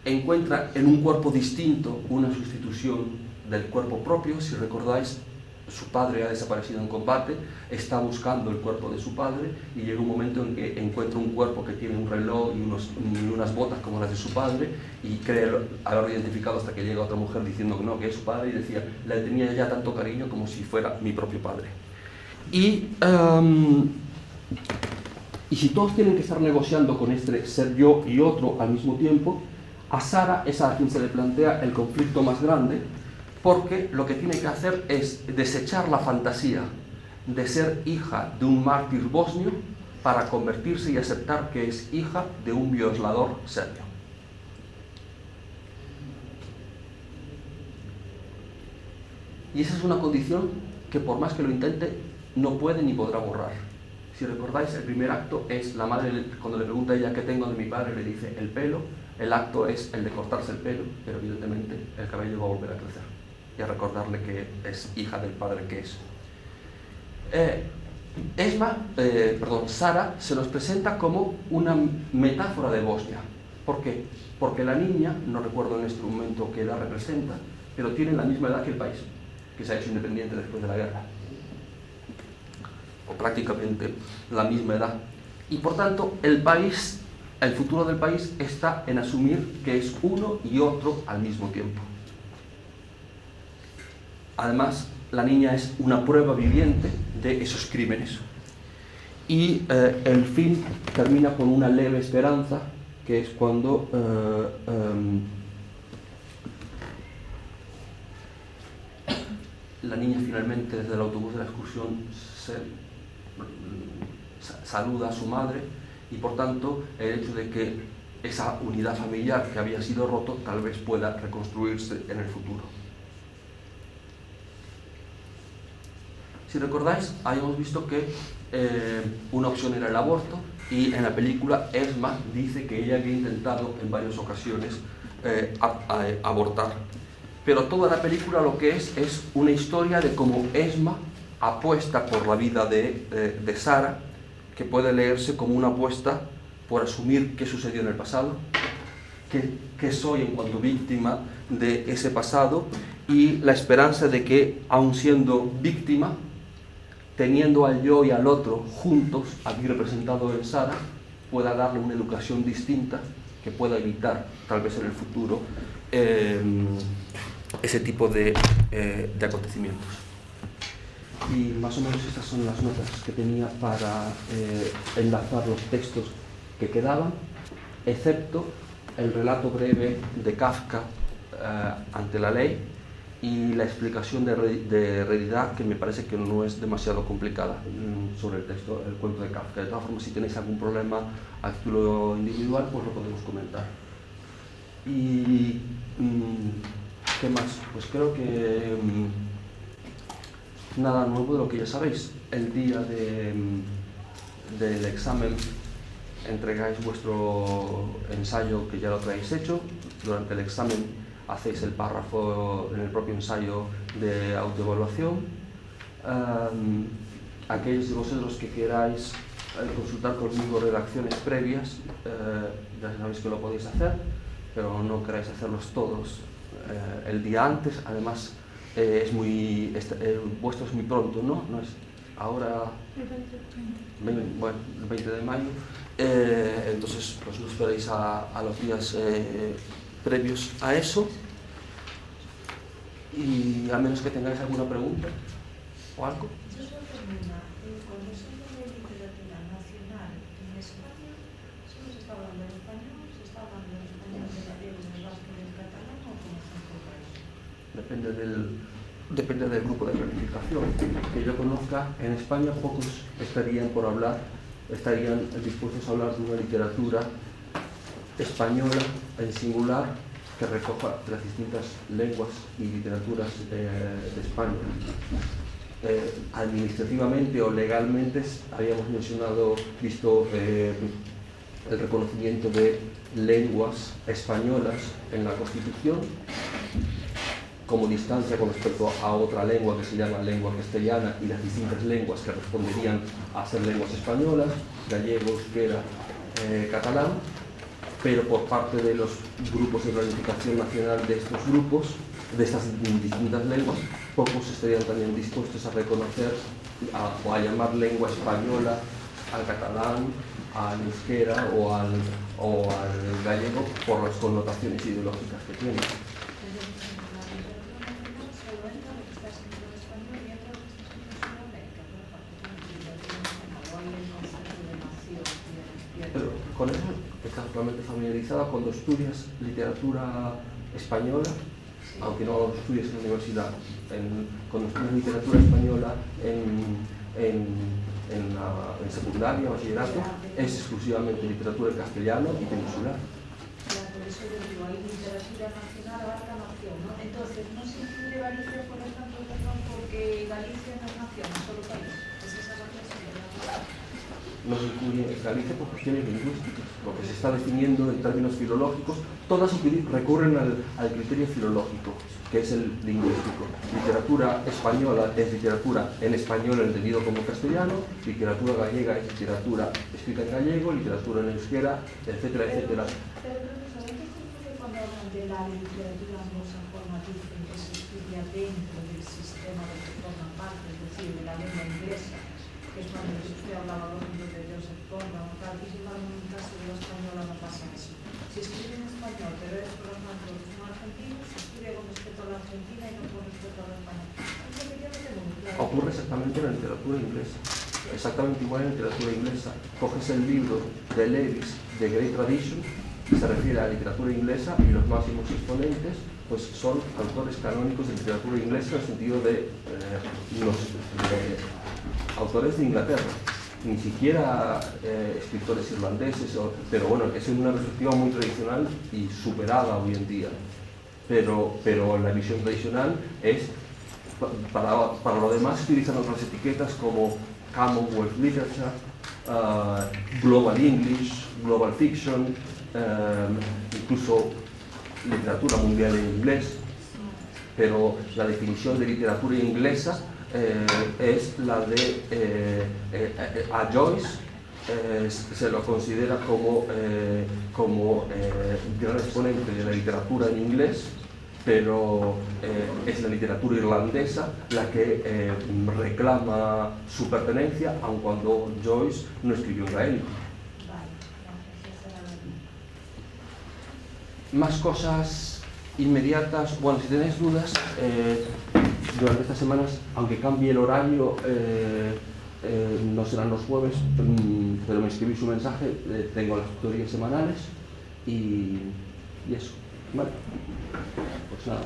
encuentra en un cuerpo distinto una sustitución del cuerpo propio. Si recordáis, su padre ha desaparecido en combate, está buscando el cuerpo de su padre y llega un momento en que encuentra un cuerpo que tiene un reloj y unas botas como las de su padre y cree haberlo identificado hasta que llega otra mujer diciendo que no, que es su padre, y decía, le tenía ya tanto cariño como si fuera mi propio padre. Y si todos tienen que estar negociando con este ser yo y otro al mismo tiempo, a Sara es a quien se le plantea el conflicto más grande, porque lo que tiene que hacer es desechar la fantasía de ser hija de un mártir bosnio para convertirse y aceptar que es hija de un violador serbio. Y esa es una condición que, por más que lo intente, no puede ni podrá borrar. Si recordáis, el primer acto es la madre, cuando le pregunta a ella qué tengo de mi padre, le dice el pelo. El acto es el de cortarse el pelo, pero evidentemente el cabello va a volver a crecer y a recordarle que es hija del padre que es. Sara se nos presenta como una metáfora de Bosnia. ¿Por qué? Porque la niña, no recuerdo en este momento qué edad representa, pero tiene la misma edad que el país, que se ha hecho independiente después de la guerra, o prácticamente la misma edad. Y por tanto, el futuro del país está en asumir que es uno y otro al mismo tiempo. Además, la niña es una prueba viviente de esos crímenes. Y el film termina con una leve esperanza, que es cuando la niña finalmente desde el autobús de la excursión saluda a su madre, y por tanto el hecho de que esa unidad familiar que había sido roto tal vez pueda reconstruirse en el futuro. Si recordáis, habíamos visto que una opción era el aborto, y en la película Esma dice que ella había intentado en varias ocasiones abortar. Pero toda la película lo que es una historia de cómo Esma apuesta por la vida de Sara, que puede leerse como una apuesta por asumir qué sucedió en el pasado, qué soy en cuanto víctima de ese pasado, y la esperanza de que, aun siendo víctima, teniendo al yo y al otro juntos, aquí representado en Sara, pueda darle una educación distinta que pueda evitar, tal vez en el futuro, ese tipo de acontecimientos. Y más o menos estas son las notas que tenía para enlazar los textos que quedaban, excepto el relato breve de Kafka ante la ley y la explicación de Derrida, que me parece que no es demasiado complicada sobre el texto, el cuento de Kafka. De todas formas, si tenéis algún problema a título individual, pues lo podemos comentar. Y ¿qué más? Pues creo que nada nuevo de lo que ya sabéis. El día del examen entregáis vuestro ensayo, que ya lo traéis hecho. Durante el examen hacéis el párrafo en el propio ensayo de autoevaluación. Aquellos de vosotros que queráis consultar conmigo redacciones previas, ya sabéis que lo podéis hacer, pero no queráis hacerlos todos el día antes. Además, vuestro es muy pronto, ¿no? No es ahora, bueno, el 20 de mayo. Entonces, pues no esperéis a los días previos a eso, y a menos que tengáis alguna pregunta o algo. Cuando se habla de literatura nacional en España, ¿solo se está hablando en español? ¿Se está hablando en español, de gallego, del vasco, del catalán, o cómo se enfoca eso? Depende del grupo de planificación. Que yo conozca, en España pocos estarían dispuestos a hablar de una literatura española en singular que recoja las distintas lenguas y literaturas de España. Administrativamente o legalmente habíamos visto el reconocimiento de lenguas españolas en la Constitución como distancia con respecto a otra lengua que se llama lengua castellana, y las distintas lenguas que responderían a ser lenguas españolas, gallego, euskera, catalán. Pero por parte de los grupos de planificación nacional de estos grupos, de estas distintas lenguas, pocos estarían también dispuestos a reconocer o a llamar lengua española al catalán, al euskera o al gallego por las connotaciones ideológicas que tienen. Pero con eso estás totalmente familiarizada cuando estudias literatura española, aunque no lo estudies en la universidad. Cuando estudias literatura española en secundaria, bachillerato, es exclusivamente literatura en castellano y peninsular. Por eso yo digo, hay literatura nacional, abarca nación, ¿no? Entonces, no se incluye Galicia, por ejemplo, porque Galicia no es nación, es solo país. ¿Es esa la cuestión? No se incluye Galicia por cuestiones lingüísticas, porque se está definiendo en términos filológicos. Todas recurren al criterio filológico, que es el lingüístico. Literatura española es literatura en español entendido como castellano, literatura gallega es literatura escrita en gallego, literatura en euskera, etcétera, etcétera. Pero cuando hablan de la literatura anglosajona dicen que se estudia dentro del sistema del que forman parte, es decir, de la lengua inglesa, que es cuando usted hablaba de Joseph Conrad, y sin embargo en el caso de la española no pasa eso. Se escribe en español, pero es, por ejemplo, un argentino, se escribe con respecto a la Argentina y no con respecto a la España. Eso que yo no tengo muy claro. Ocurre exactamente en la literatura inglesa. Exactamente igual en la literatura inglesa. Coges el libro de Lewis, de Great Tradition, que se refiere a la literatura inglesa, y los máximos exponentes pues son autores canónicos de literatura inglesa en el sentido de autores de Inglaterra, ni siquiera escritores irlandeses, pero bueno, es una perspectiva muy tradicional y superada hoy en día. Pero la visión tradicional es, para lo demás, utilizan otras etiquetas como Commonwealth Literature, Global English, Global Fiction, incluso literatura mundial en inglés. Pero la definición de literatura inglesa es la de a Joyce se lo considera como gran exponente de la literatura en inglés, pero es la literatura irlandesa la que reclama su pertenencia, aun cuando Joyce no escribió en gaélico. Más cosas inmediatas. Bueno, si tenéis dudas, durante estas semanas, aunque cambie el horario, no serán los jueves, pero me escribí su mensaje, tengo las tutorías semanales y eso. Vale, pues nada,